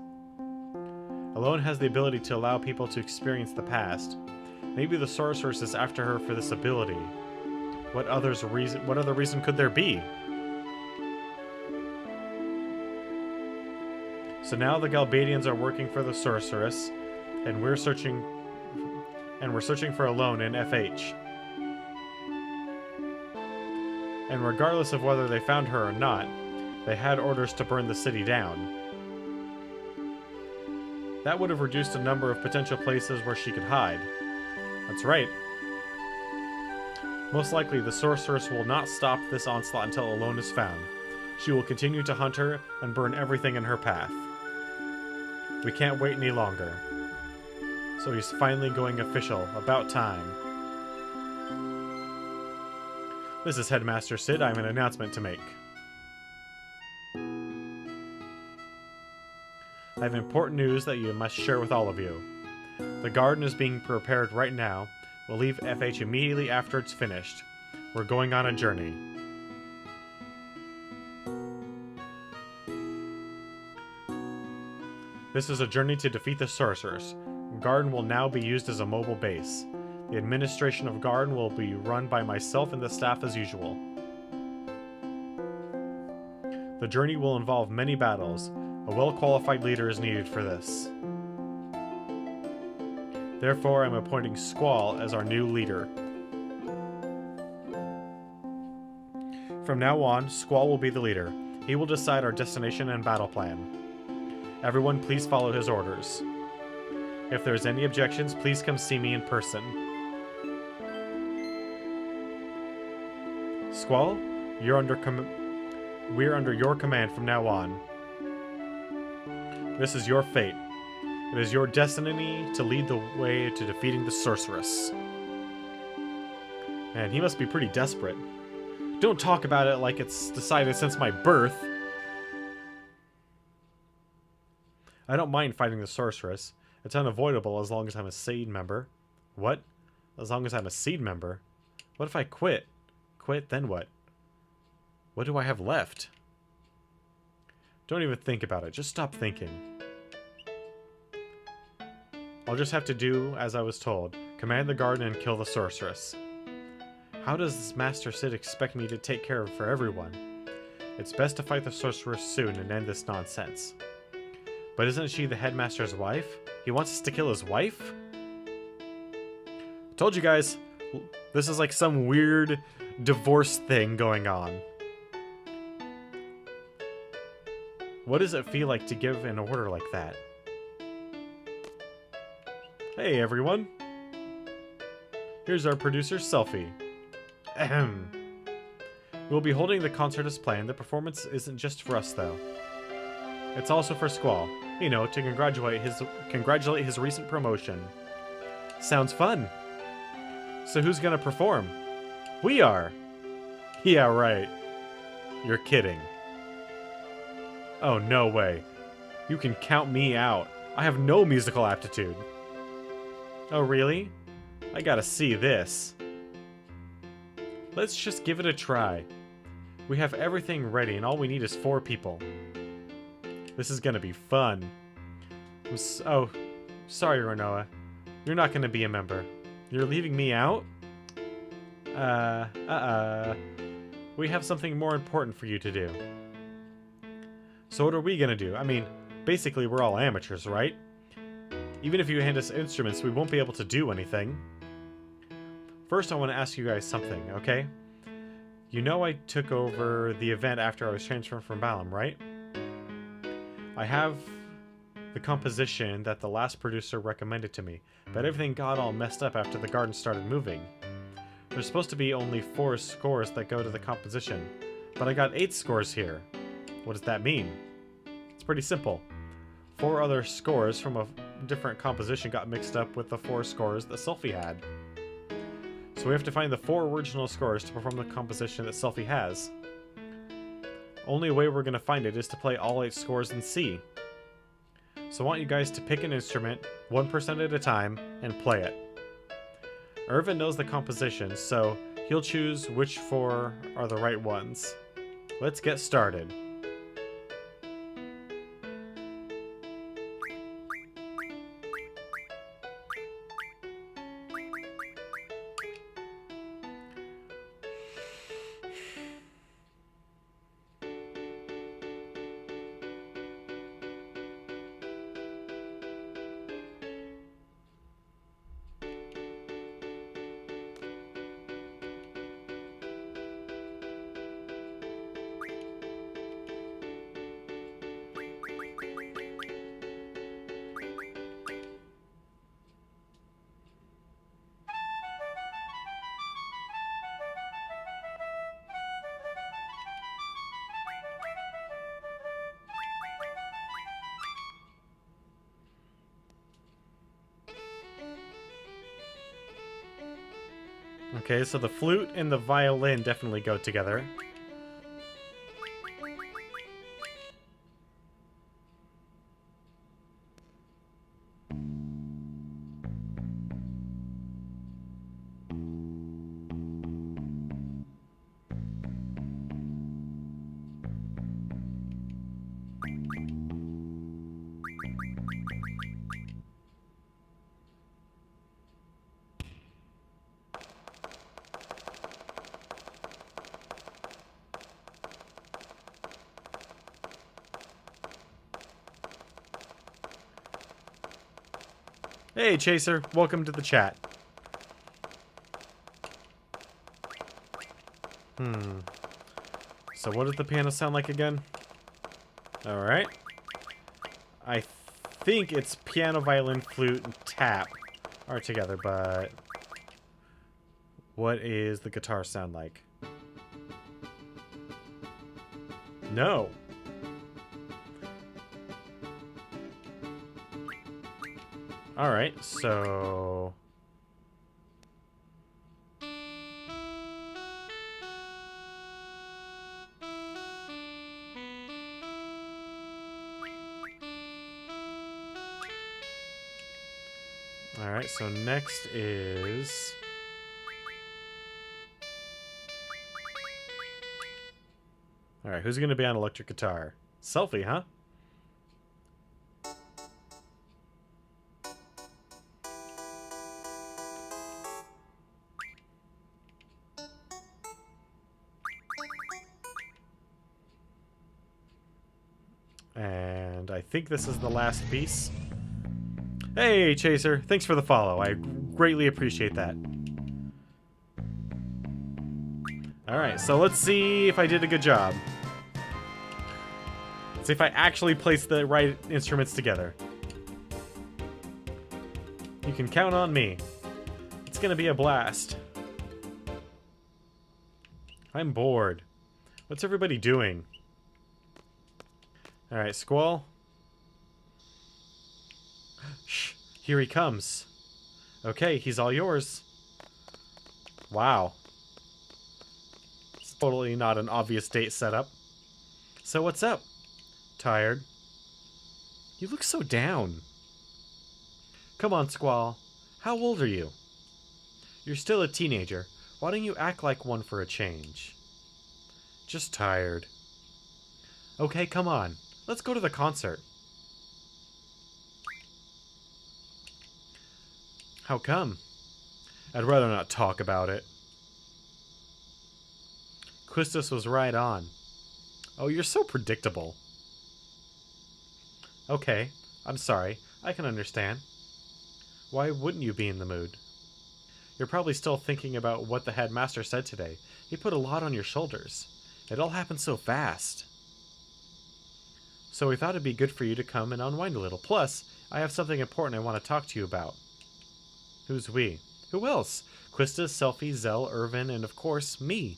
Alone has the ability to allow people to experience the past. Maybe the sorceress is after her for this ability. What other reason could there be? So now the Galbadians are working for the sorceress, and we're searching for a loan in FH. And regardless of whether they found her or not, they had orders to burn the city down. That would have reduced the number of potential places where she could hide. That's right. Most likely, the sorceress will not stop this onslaught until Alone is found. She will continue to hunt her and burn everything in her path. We can't wait any longer. So he's finally going official. About time. This is Headmaster Sid. I have an announcement to make. I have important news that you must share with all of you. The garden is being prepared right now. We'll leave FH immediately after it's finished. We're going on a journey. This is a journey to defeat the sorcerers. Garden will now be used as a mobile base. The administration of Garden will be run by myself and the staff as usual. The journey will involve many battles. A well-qualified leader is needed for this. Therefore, I'm appointing Squall as our new leader. From now on, Squall will be the leader. He will decide our destination and battle plan. Everyone, please follow his orders. If there's any objections, please come see me in person. Squall, we're under your command from now on. This is your fate. It is your destiny to lead the way to defeating the sorceress. Man, he must be pretty desperate. Don't talk about it like it's decided since my birth. I don't mind fighting the sorceress. It's unavoidable as long as I'm a seed member. What? As long as I'm a seed member? What if I quit? Quit, then what? What do I have left? Don't even think about it. Just stop thinking. I'll just have to do as I was told. Command the garden and kill the sorceress. How does Master Sid expect me to take care of for everyone? It's best to fight the sorceress soon and end this nonsense. But isn't she the headmaster's wife? He wants us to kill his wife? Told you guys, this is like some weird divorce thing going on. What does it feel like to give an order like that? Hey everyone! Here's our producer, Selfie. Ahem. We'll be holding the concert as planned. The performance isn't just for us, though. It's also for Squall. You know, to congratulate his recent promotion. Sounds fun. So who's gonna perform? We are! Yeah, right. You're kidding. Oh, no way. You can count me out. I have no musical aptitude. Oh, really? I gotta see this. Let's just give it a try. We have everything ready and all we need is 4 people. This is gonna be fun. Oh, sorry, Renoa. You're not gonna be a member. You're leaving me out? we have something more important for you to do. So what are we gonna do? I mean, basically we're all amateurs, right? Even if you hand us instruments, we won't be able to do anything. First, I want to ask you guys something, okay? You know I took over the event after I was transferred from Balam, right? I have the composition that the last producer recommended to me, but everything got all messed up after the garden started moving. There's supposed to be only 4 scores that go to the composition, but I got 8 scores here. What does that mean? It's pretty simple. 4 other scores from a different composition got mixed up with the 4 scores that Selphie had. So we have to find the 4 original scores to perform the composition that Selphie has. Only way we're going to find it is to play all 8 scores in C. So I want you guys to pick an instrument, 1% at a time, and play it. Irvin knows the composition, so he'll choose which 4 are the right ones. Let's get started. Okay, so the flute and the violin definitely go together. Hey, Chaser. Welcome to the chat. So what does the piano sound like again? Alright. I think it's piano, violin, flute, and tap are together, but... what is the guitar sound like? No. Alright, so... alright, so next is... alright, who's gonna be on electric guitar? Selphie, huh? And I think this is the last piece. Hey, Chaser. Thanks for the follow. I greatly appreciate that. Alright, so let's see if I did a good job. Let's see if I actually placed the right instruments together. You can count on me. It's gonna be a blast. I'm bored. What's everybody doing? Alright, Squall. Shh, here he comes. Okay, he's all yours. Wow. It's totally not an obvious date setup. So what's up? Tired? You look so down. Come on, Squall. How old are you? You're still a teenager. Why don't you act like one for a change? Just tired. Okay, come on. Let's go to the concert. How come? I'd rather not talk about it. Quistis was right on. Oh, you're so predictable. Okay, I'm sorry. I can understand. Why wouldn't you be in the mood? You're probably still thinking about what the headmaster said today. He put a lot on your shoulders. It all happened so fast. So we thought it'd be good for you to come and unwind a little. Plus, I have something important I want to talk to you about. Who's we? Who else? Quista, Selfie, Zell, Irvin, and of course, me.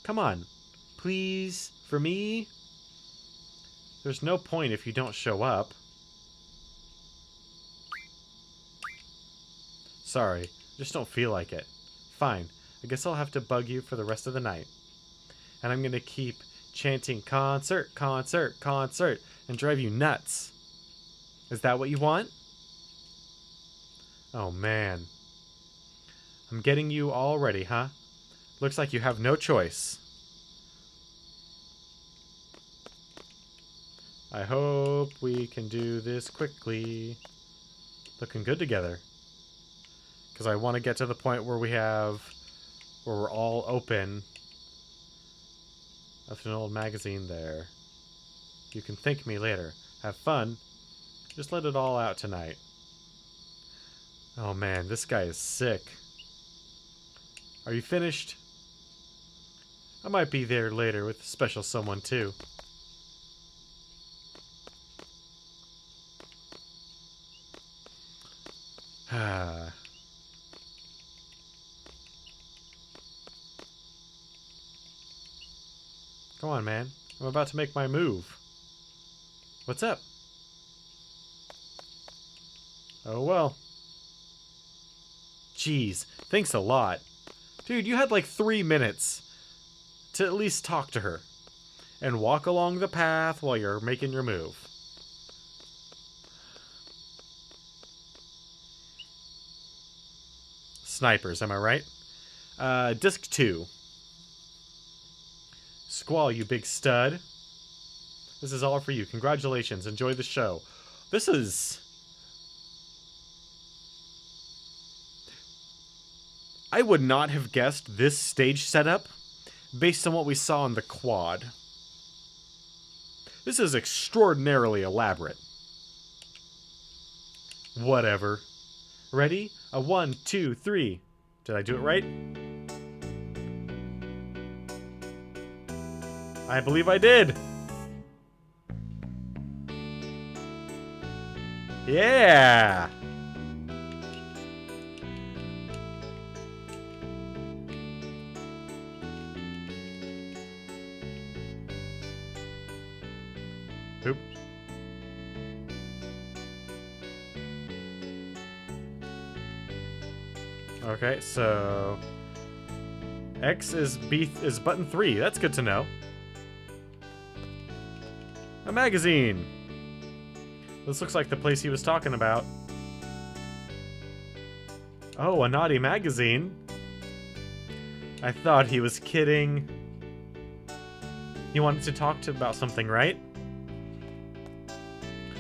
Come on. Please, for me? There's no point if you don't show up. Sorry, just don't feel like it. Fine, I guess I'll have to bug you for the rest of the night. And I'm gonna keep chanting concert, concert, concert, and drive you nuts. Is that what you want? Oh man. I'm getting you all ready, huh? Looks like you have no choice. I hope we can do this quickly. Looking good together. Because I want to get to the point where we're all open. That's an old magazine there. You can thank me later. Have fun. Just let it all out tonight. Oh man, this guy is sick. Are you finished? I might be there later with a special someone too. Come on, man. I'm about to make my move. What's up? Oh, well. Jeez, thanks a lot. Dude, you had like 3 minutes to at least talk to her. And walk along the path while you're making your move. Snipers, am I right? Disc 2. Squall, you big stud. This is all for you. Congratulations. Enjoy the show. This is... I would not have guessed this stage setup based on what we saw in the quad. This is extraordinarily elaborate. Whatever. Ready? A 1, 2, 3. Did I do it right? I believe I did. Yeah. Oop. Okay, so X is button 3. That's good to know. A magazine. This looks like the place he was talking about. Oh, a naughty magazine. I thought he was kidding. He wanted to talk about something, right?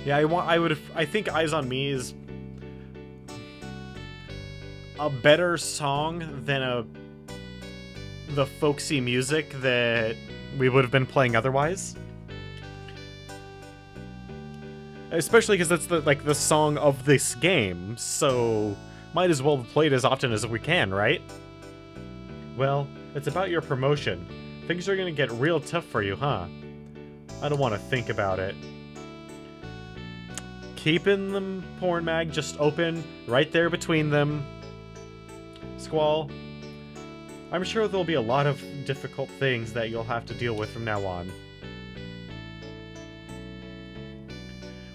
Yeah, I think Eyes on Me is a better song than the folksy music that we would have been playing otherwise. Especially because that's the song of this game, so might as well play it as often as we can, right? Well, it's about your promotion. Things are gonna get real tough for you, huh? I don't want to think about it. Keeping the porn mag just open right there between them. Squall, I'm sure there'll be a lot of difficult things that you'll have to deal with from now on.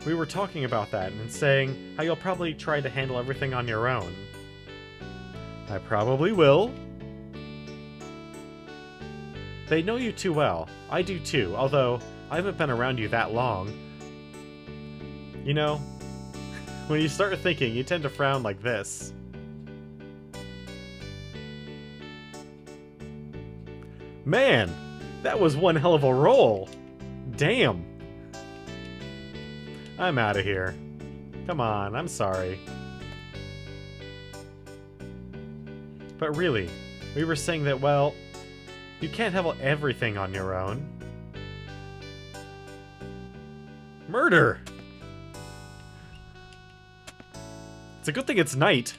We were talking about that and saying how you'll probably try to handle everything on your own. I probably will. They know you too well. I do too, although I haven't been around you that long. You know, when you start thinking, you tend to frown like this. Man, that was one hell of a roll. Damn. I'm out of here. Come on, I'm sorry. But really, we were saying that, well, You can't have everything on your own. Murder! It's a good thing it's night.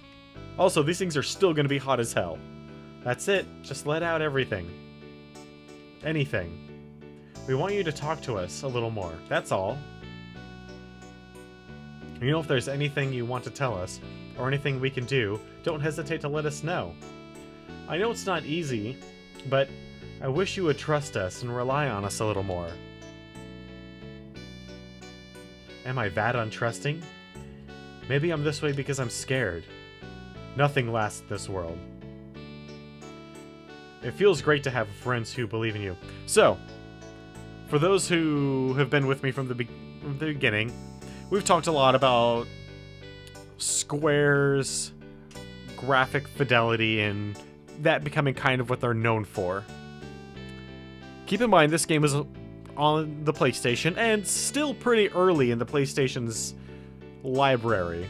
Also, these things are still going to be hot as hell. That's it. Just let out everything. Anything. We want you to talk to us a little more. That's all. You know, if there's anything you want to tell us, or anything we can do, don't hesitate to let us know. I know it's not easy, but I wish you would trust us and rely on us a little more. Am I that untrusting? Maybe I'm this way because I'm scared. Nothing lasts this world. It feels great to have friends who believe in you. So, for those who have been with me from the beginning, we've talked a lot about Square's graphic fidelity and that becoming kind of what they're known for. Keep in mind, this game is on the PlayStation and still pretty early in the PlayStation's library.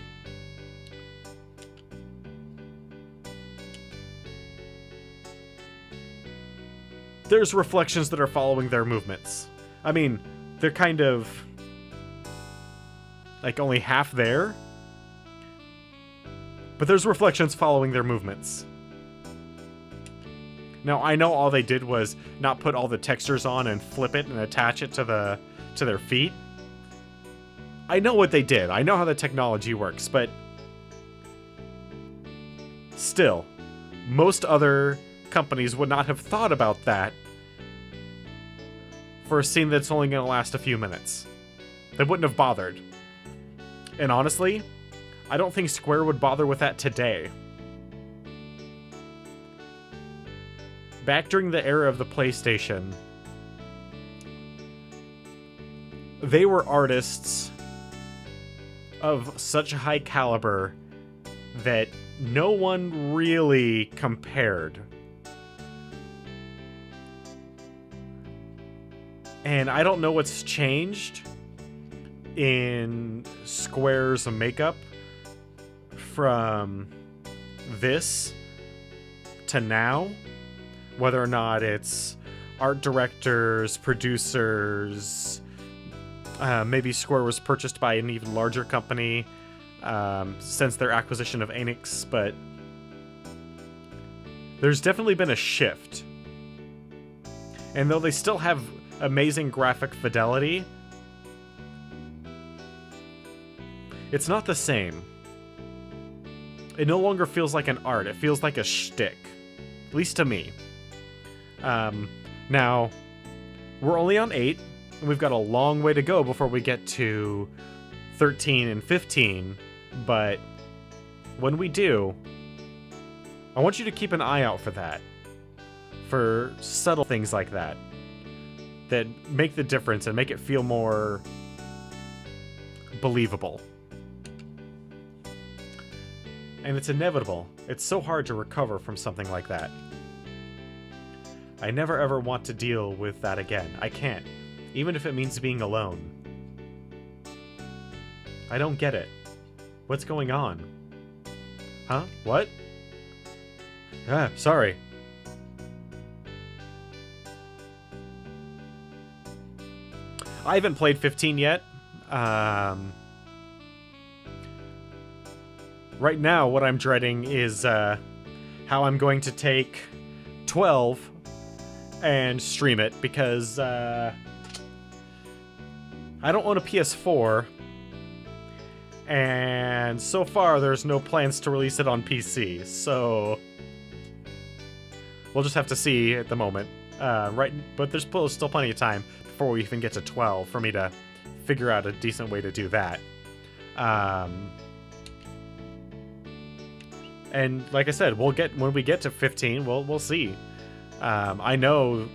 There's reflections that are following their movements. I mean, they're kind of like only half there, but there's reflections following their movements. Now, I know all they did was not put all the textures on and flip it and attach it to their feet. I know what they did. I know how the technology works, but still, most other companies would not have thought about that for a scene that's only going to last a few minutes. They wouldn't have bothered. And honestly, I don't think Square would bother with that today. Back during the era of the PlayStation, they were artists of such a high caliber that no one really compared. And I don't know what's changed in Square's makeup from this to now. Whether or not it's art directors, producers, maybe Square was purchased by an even larger company since their acquisition of Enix, but there's definitely been a shift. And though they still have amazing graphic fidelity, it's not the same. It no longer feels like an art, it feels like a shtick. At least to me. Now, we're only on 8, and we've got a long way to go before we get to 13 and 15, but when we do, I want you to keep an eye out for that. For subtle things like that. That make the difference and make it feel more believable. And it's inevitable. It's so hard to recover from something like that. I never ever want to deal with that again. I can't. Even if it means being alone. I don't get it. What's going on? Huh? What? Ah, sorry. I haven't played 15 yet. Right now, what I'm dreading is how I'm going to take 12 and stream it, because I don't own a PS4, and so far there's no plans to release it on PC, so we'll just have to see at the moment. But there's still plenty of time before we even get to 12 for me to figure out a decent way to do that. And like I said, when we get to 15, we'll see. I know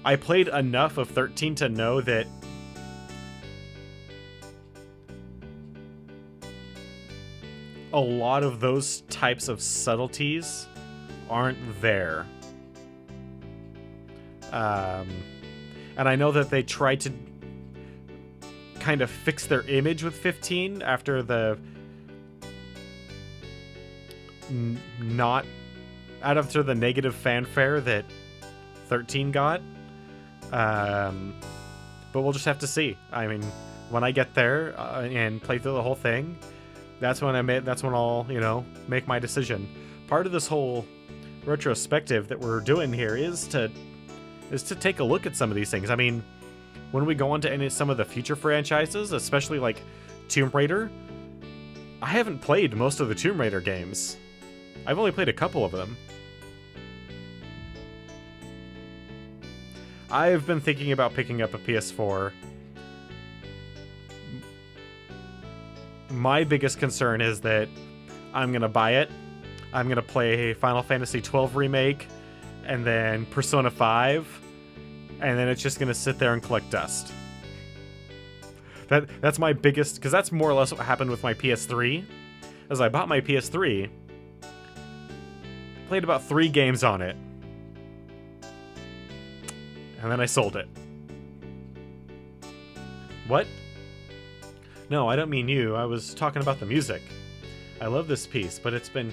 I played enough of 13 to know that a lot of those types of subtleties aren't there. And I know that they tried to kind of fix their image with 15 after the negative fanfare that 13 got. But we'll just have to see. I mean, when I get there and play through the whole thing, that's when I'll, you know, make my decision. Part of this whole retrospective that we're doing here is to take a look at some of these things. I mean, when we go into some of the future franchises, especially like Tomb Raider, I haven't played most of the Tomb Raider games. I've only played a couple of them. I've been thinking about picking up a PS4. My biggest concern is that I'm going to buy it. I'm going to play Final Fantasy XII Remake and then Persona 5, and then it's just going to sit there and collect dust. That's my biggest, because that's more or less what happened with my PS3. As I bought my PS3, played about 3 games on it, and then I sold it. What? No, I don't mean you. I was talking about the music. I love this piece, but it's been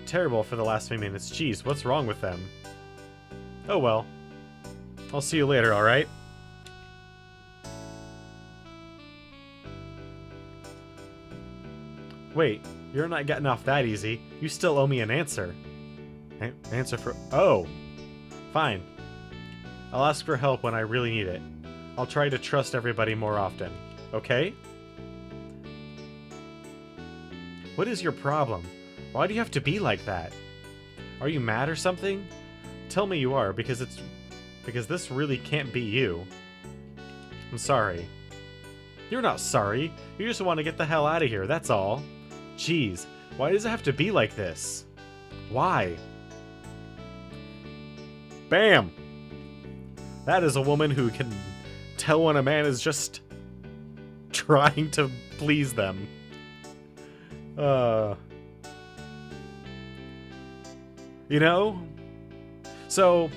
terrible for the last few minutes. Jeez, what's wrong with them? Oh well. I'll see you later, alright? Wait, you're not getting off that easy. You still owe me an answer. Answer for... Oh! Fine. I'll ask for help when I really need it. I'll try to trust everybody more often. Okay? What is your problem? Why do you have to be like that? Are you mad or something? Tell me you are, because this really can't be you. I'm sorry. You're not sorry. You just want to get the hell out of here, that's all. Jeez, why does it have to be like this? Why? Bam! That is a woman who can tell when a man is just trying to please them. You know? So,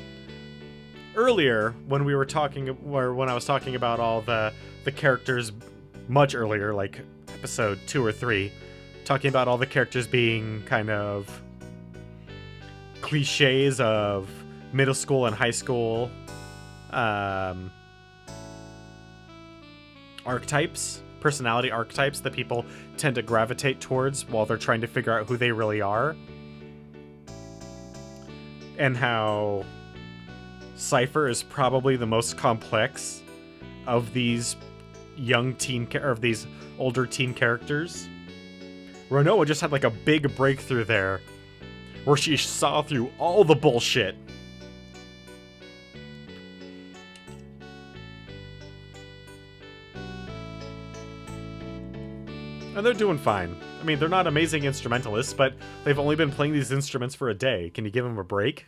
earlier, when we were talking, or when I was talking about all the characters, much earlier, like episode 2 or 3, talking about all the characters being kind of cliches of middle school and high school archetypes, personality archetypes that people tend to gravitate towards while they're trying to figure out who they really are. And how Cypher is probably the most complex of these these older teen characters. Renoa just had like a big breakthrough there, where she saw through all the bullshit. And they're doing fine. I mean, they're not amazing instrumentalists, but they've only been playing these instruments for a day. Can you give them a break?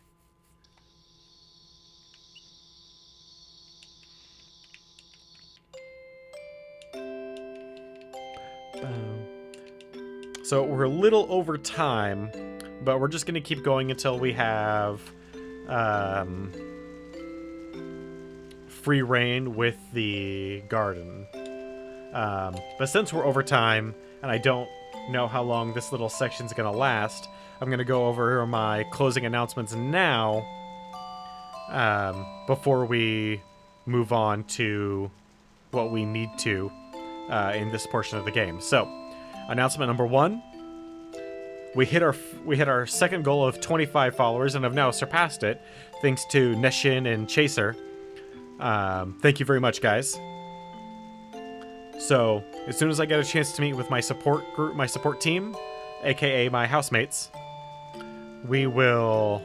So we're a little over time, but we're just going to keep going until we have free reign with the garden. But since we're over time, and I don't know how long this little section's going to last, I'm going to go over my closing announcements now, before we move on to what we need to in this portion of the game. So, announcement number 1. We hit our second goal of 25 followers and have now surpassed it, thanks to Neshin and Chaser. Thank you very much, guys. So, as soon as I get a chance to meet with my support group, my support team, aka my housemates, we will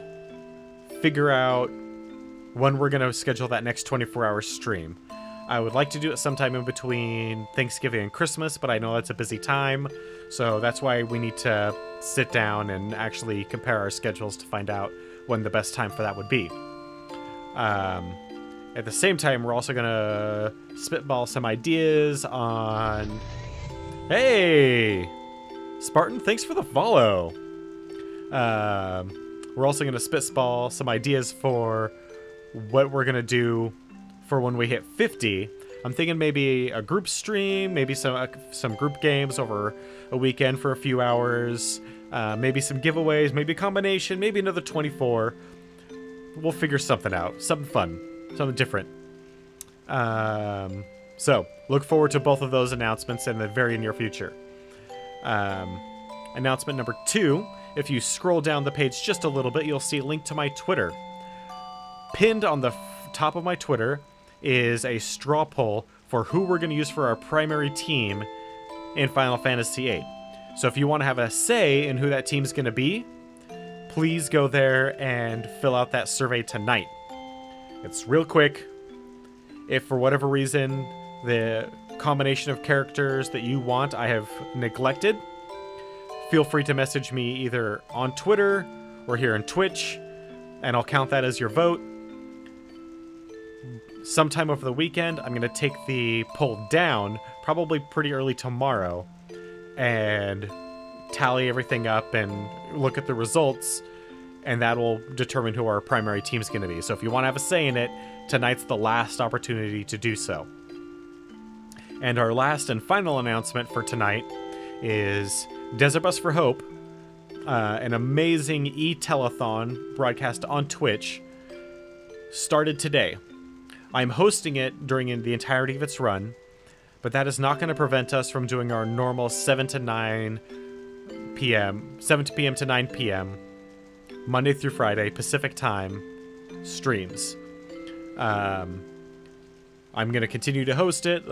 figure out when we're going to schedule that next 24-hour stream. I would like to do it sometime in between Thanksgiving and Christmas, but I know that's a busy time, so that's why we need to sit down and actually compare our schedules to find out when the best time for that would be. At the same time, we're also going to spitball some ideas on... Hey! Spartan, thanks for the follow! We're also going to spitball some ideas for what we're going to do for when we hit 50. I'm thinking maybe a group stream, maybe some group games over a weekend for a few hours, maybe some giveaways, maybe a combination, maybe another 24. we'll figure something out. Something fun. Something different. So, look forward to both of those announcements in the very near future. Announcement number 2. If you scroll down the page just a little bit, you'll see a link to my Twitter. Pinned on the top of my Twitter is a straw poll for who we're going to use for our primary team in Final Fantasy VIII. So if you want to have a say in who that team's going to be, please go there and fill out that survey tonight. It's real quick. If for whatever reason the combination of characters that you want I have neglected, feel free to message me either on Twitter or here on Twitch, and I'll count that as your vote. Sometime over the weekend, I'm going to take the poll down, probably pretty early tomorrow, and tally everything up and look at the results, and that will determine who our primary team's going to be. So if you want to have a say in it, tonight's the last opportunity to do so. And our last and final announcement for tonight is Desert Bus for Hope, an amazing e-telethon broadcast on Twitch, started today. I'm hosting it during the entirety of its run, but that is not going to prevent us from doing our normal 7 p.m. to 9 p.m. Monday through Friday Pacific time streams. I'm going to continue to host it.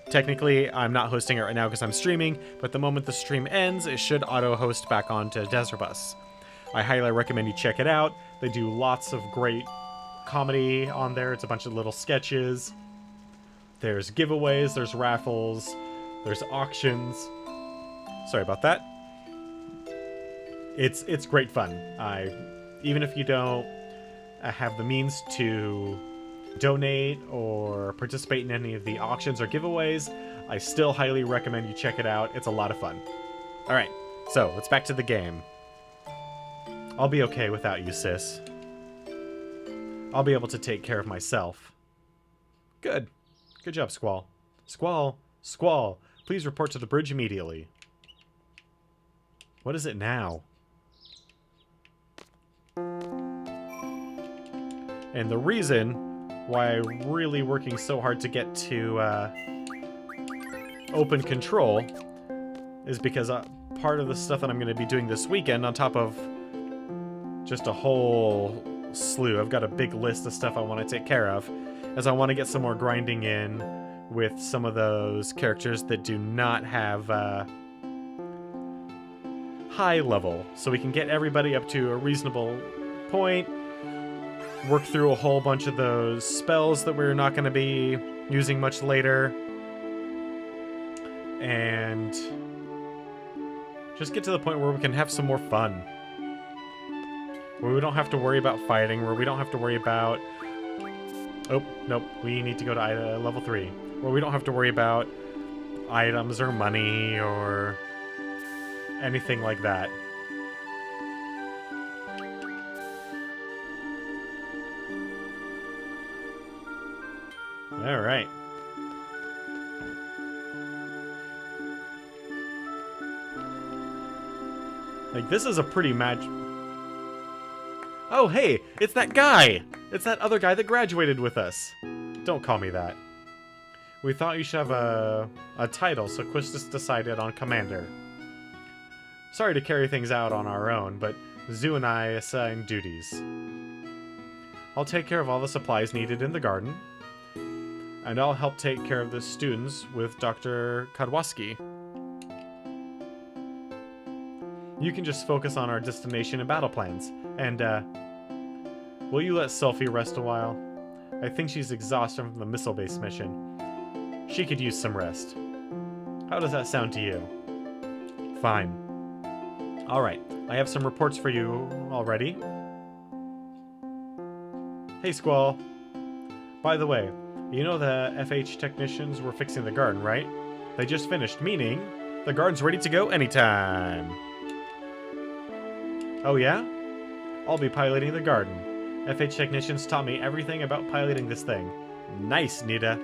Technically, I'm not hosting it right now because I'm streaming, but the moment the stream ends, it should auto-host back onto Desert Bus. I highly recommend you check it out. They do lots of great comedy on there. It's a bunch of little sketches. There's giveaways, there's raffles, there's auctions. Sorry about that. It's great fun. Even if you don't have the means to donate or participate in any of the auctions or giveaways, I still highly recommend you check it out. It's a lot of fun. Alright, so let's back to the game. I'll be okay without you, sis. I'll be able to take care of myself. Good. Good job, Squall. Squall! Squall! Please report to the bridge immediately. What is it now? And the reason why I'm really working so hard to get to open control is because part of the stuff that I'm going to be doing this weekend, on top of just a whole slew, I've got a big list of stuff I want to take care of, as I want to get some more grinding in with some of those characters that do not have high level, so we can get everybody up to a reasonable point, work through a whole bunch of those spells that we're not going to be using much later, and just get to the point where we can have some more fun. Where we don't have to worry about fighting, where we don't have to worry about... Oh, nope, we need to go to level 3. Where we don't have to worry about items or money or anything like that. Alright. Like, this is a pretty Oh, hey! It's that guy! It's that other guy that graduated with us. Don't call me that. We thought you should have a title, so Quistis decided on Commander. Sorry to carry things out on our own, but Zoo and I assigned duties. I'll take care of all the supplies needed in the garden, and I'll help take care of the students with Dr. Kadwaski. You can just focus on our destination and battle plans, and, will you let Selphie rest a while? I think she's exhausted from the missile-based mission. She could use some rest. How does that sound to you? Fine. Alright, I have some reports for you already. Hey, Squall. By the way, you know the FH technicians were fixing the garden, right? They just finished, meaning the garden's ready to go anytime. Oh yeah? I'll be piloting the garden. FH technicians taught me everything about piloting this thing. Nice, Nita.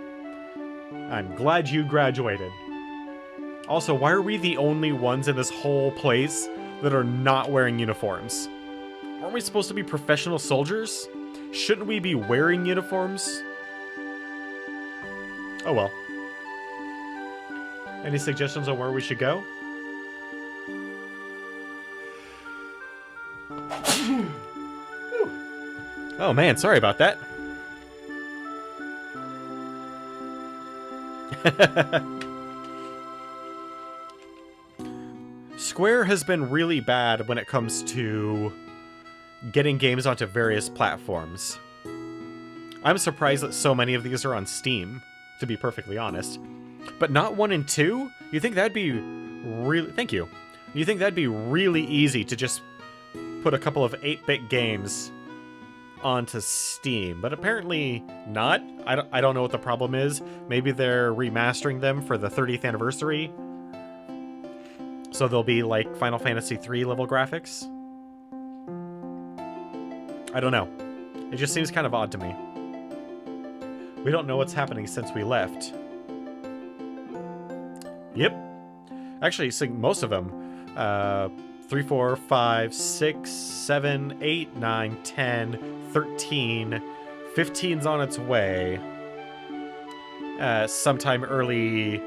I'm glad you graduated. Also, why are we the only ones in this whole place that are not wearing uniforms? Aren't we supposed to be professional soldiers? Shouldn't we be wearing uniforms? Oh well. Any suggestions on where we should go? Oh man, sorry about that. Square has been really bad when it comes to getting games onto various platforms. I'm surprised that so many of these are on Steam, to be perfectly honest. But not 1 and 2? You think that'd be really... Thank you. You think that'd be really easy to just put a couple of 8-bit games onto Steam, but apparently not. I don't know what the problem is. Maybe they're remastering them for the 30th anniversary, so they'll be like Final Fantasy III level graphics. I don't know. It just seems kind of odd to me. We don't know what's happening since we left. Yep. Actually, most of them. 3, 4, 5, 6, 7, 8, 9, 10, 13, 15's on its way. Sometime early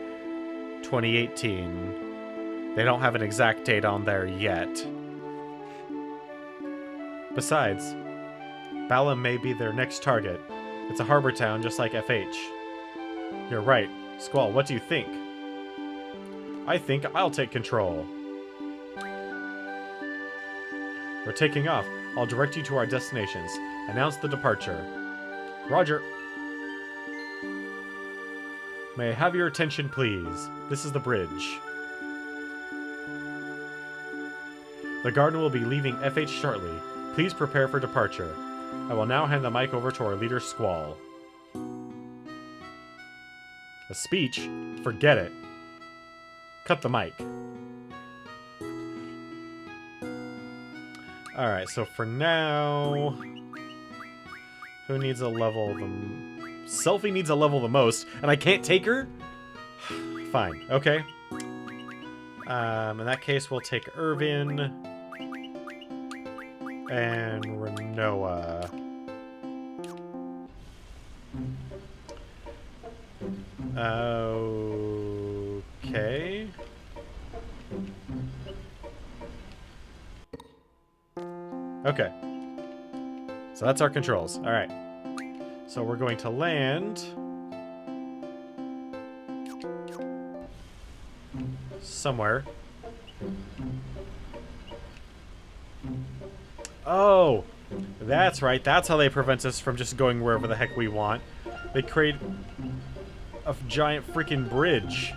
2018. They don't have an exact date on there yet. Besides, Balam may be their next target. It's a harbor town just like FH. You're right. Squall, what do you think? I think I'll take control. We're taking off. I'll direct you to our destinations. Announce the departure. Roger. May I have your attention, please? This is the bridge. The garden will be leaving FH shortly. Please prepare for departure. I will now hand the mic over to our leader, Squall. A speech? Forget it. Cut the mic. Alright, so for now... Who needs a level Selfie needs a level the most, and I can't take her? Fine, okay. In that case, we'll take Irvin... and Renoa. Okay. Okay. So that's our controls. Alright. So we're going to land... somewhere. Oh! That's right. That's how they prevent us from just going wherever the heck we want. They create a giant freaking bridge.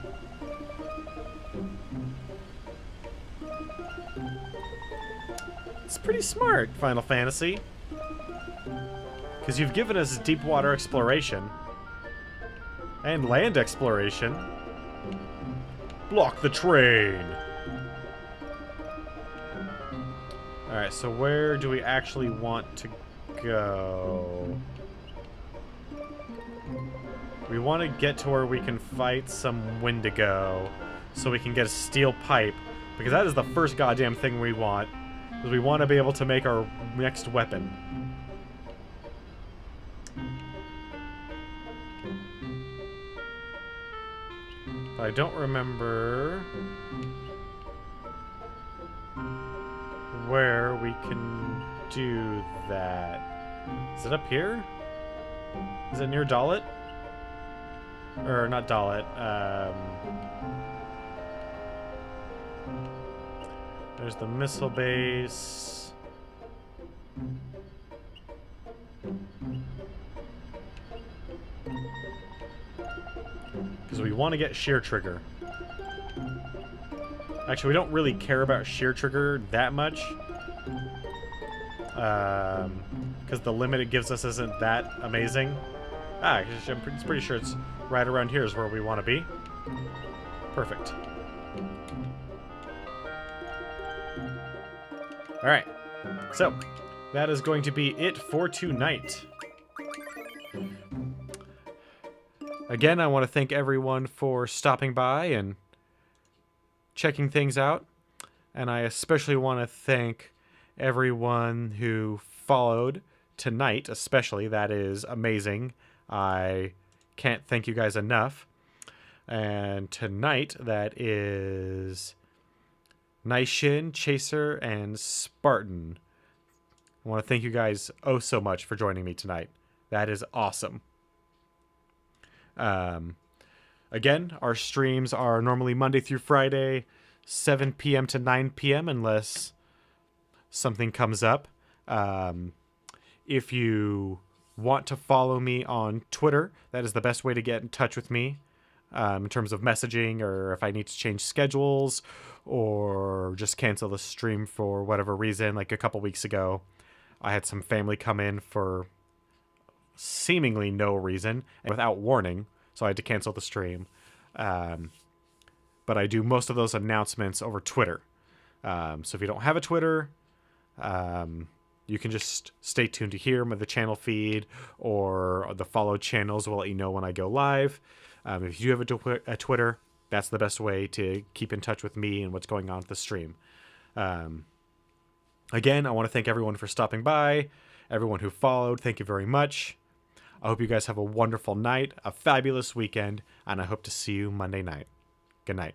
It's pretty smart, Final Fantasy. Because you've given us deep water exploration. And land exploration. Block the train! Alright, so where do we actually want to go? We want to get to where we can fight some Wendigo. So we can get a steel pipe. Because that is the first goddamn thing we want. Because we want to be able to make our next weapon. But I don't remember where we can do that. Is it up here? Is it near Dalit? Or not Dalit, there's the missile base. Because we want to get Shear Trigger. Actually, we don't really care about Shear Trigger that much. Because the limit it gives us isn't that amazing. I'm pretty sure it's right around here is where we want to be. Perfect. Alright. So, that is going to be it for tonight. Again, I want to thank everyone for stopping by and checking things out. And I especially want to thank everyone who followed tonight, especially. That is amazing. I can't thank you guys enough. And tonight, that is Naishin, Chaser, and Spartan. I want to thank you guys oh so much for joining me tonight. That is awesome. Again, our streams are normally Monday through Friday, 7 p.m. to 9 p.m. unless something comes up. If you want to follow me on Twitter, that is the best way to get in touch with me in terms of messaging, or if I need to change schedules or just cancel the stream for whatever reason. Like a couple weeks ago, I had some family come in for seemingly no reason and without warning, so I had to cancel the stream. But I do most of those announcements over Twitter. So if you don't have a Twitter, you can just stay tuned to here with the channel feed, or the followed channels will let you know when I go live. If you have a Twitter, that's the best way to keep in touch with me and what's going on with the stream. Again, I want to thank everyone for stopping by, everyone who followed. Thank you very much. I hope you guys have a wonderful night, a fabulous weekend, and I hope to see you Monday night. Good night.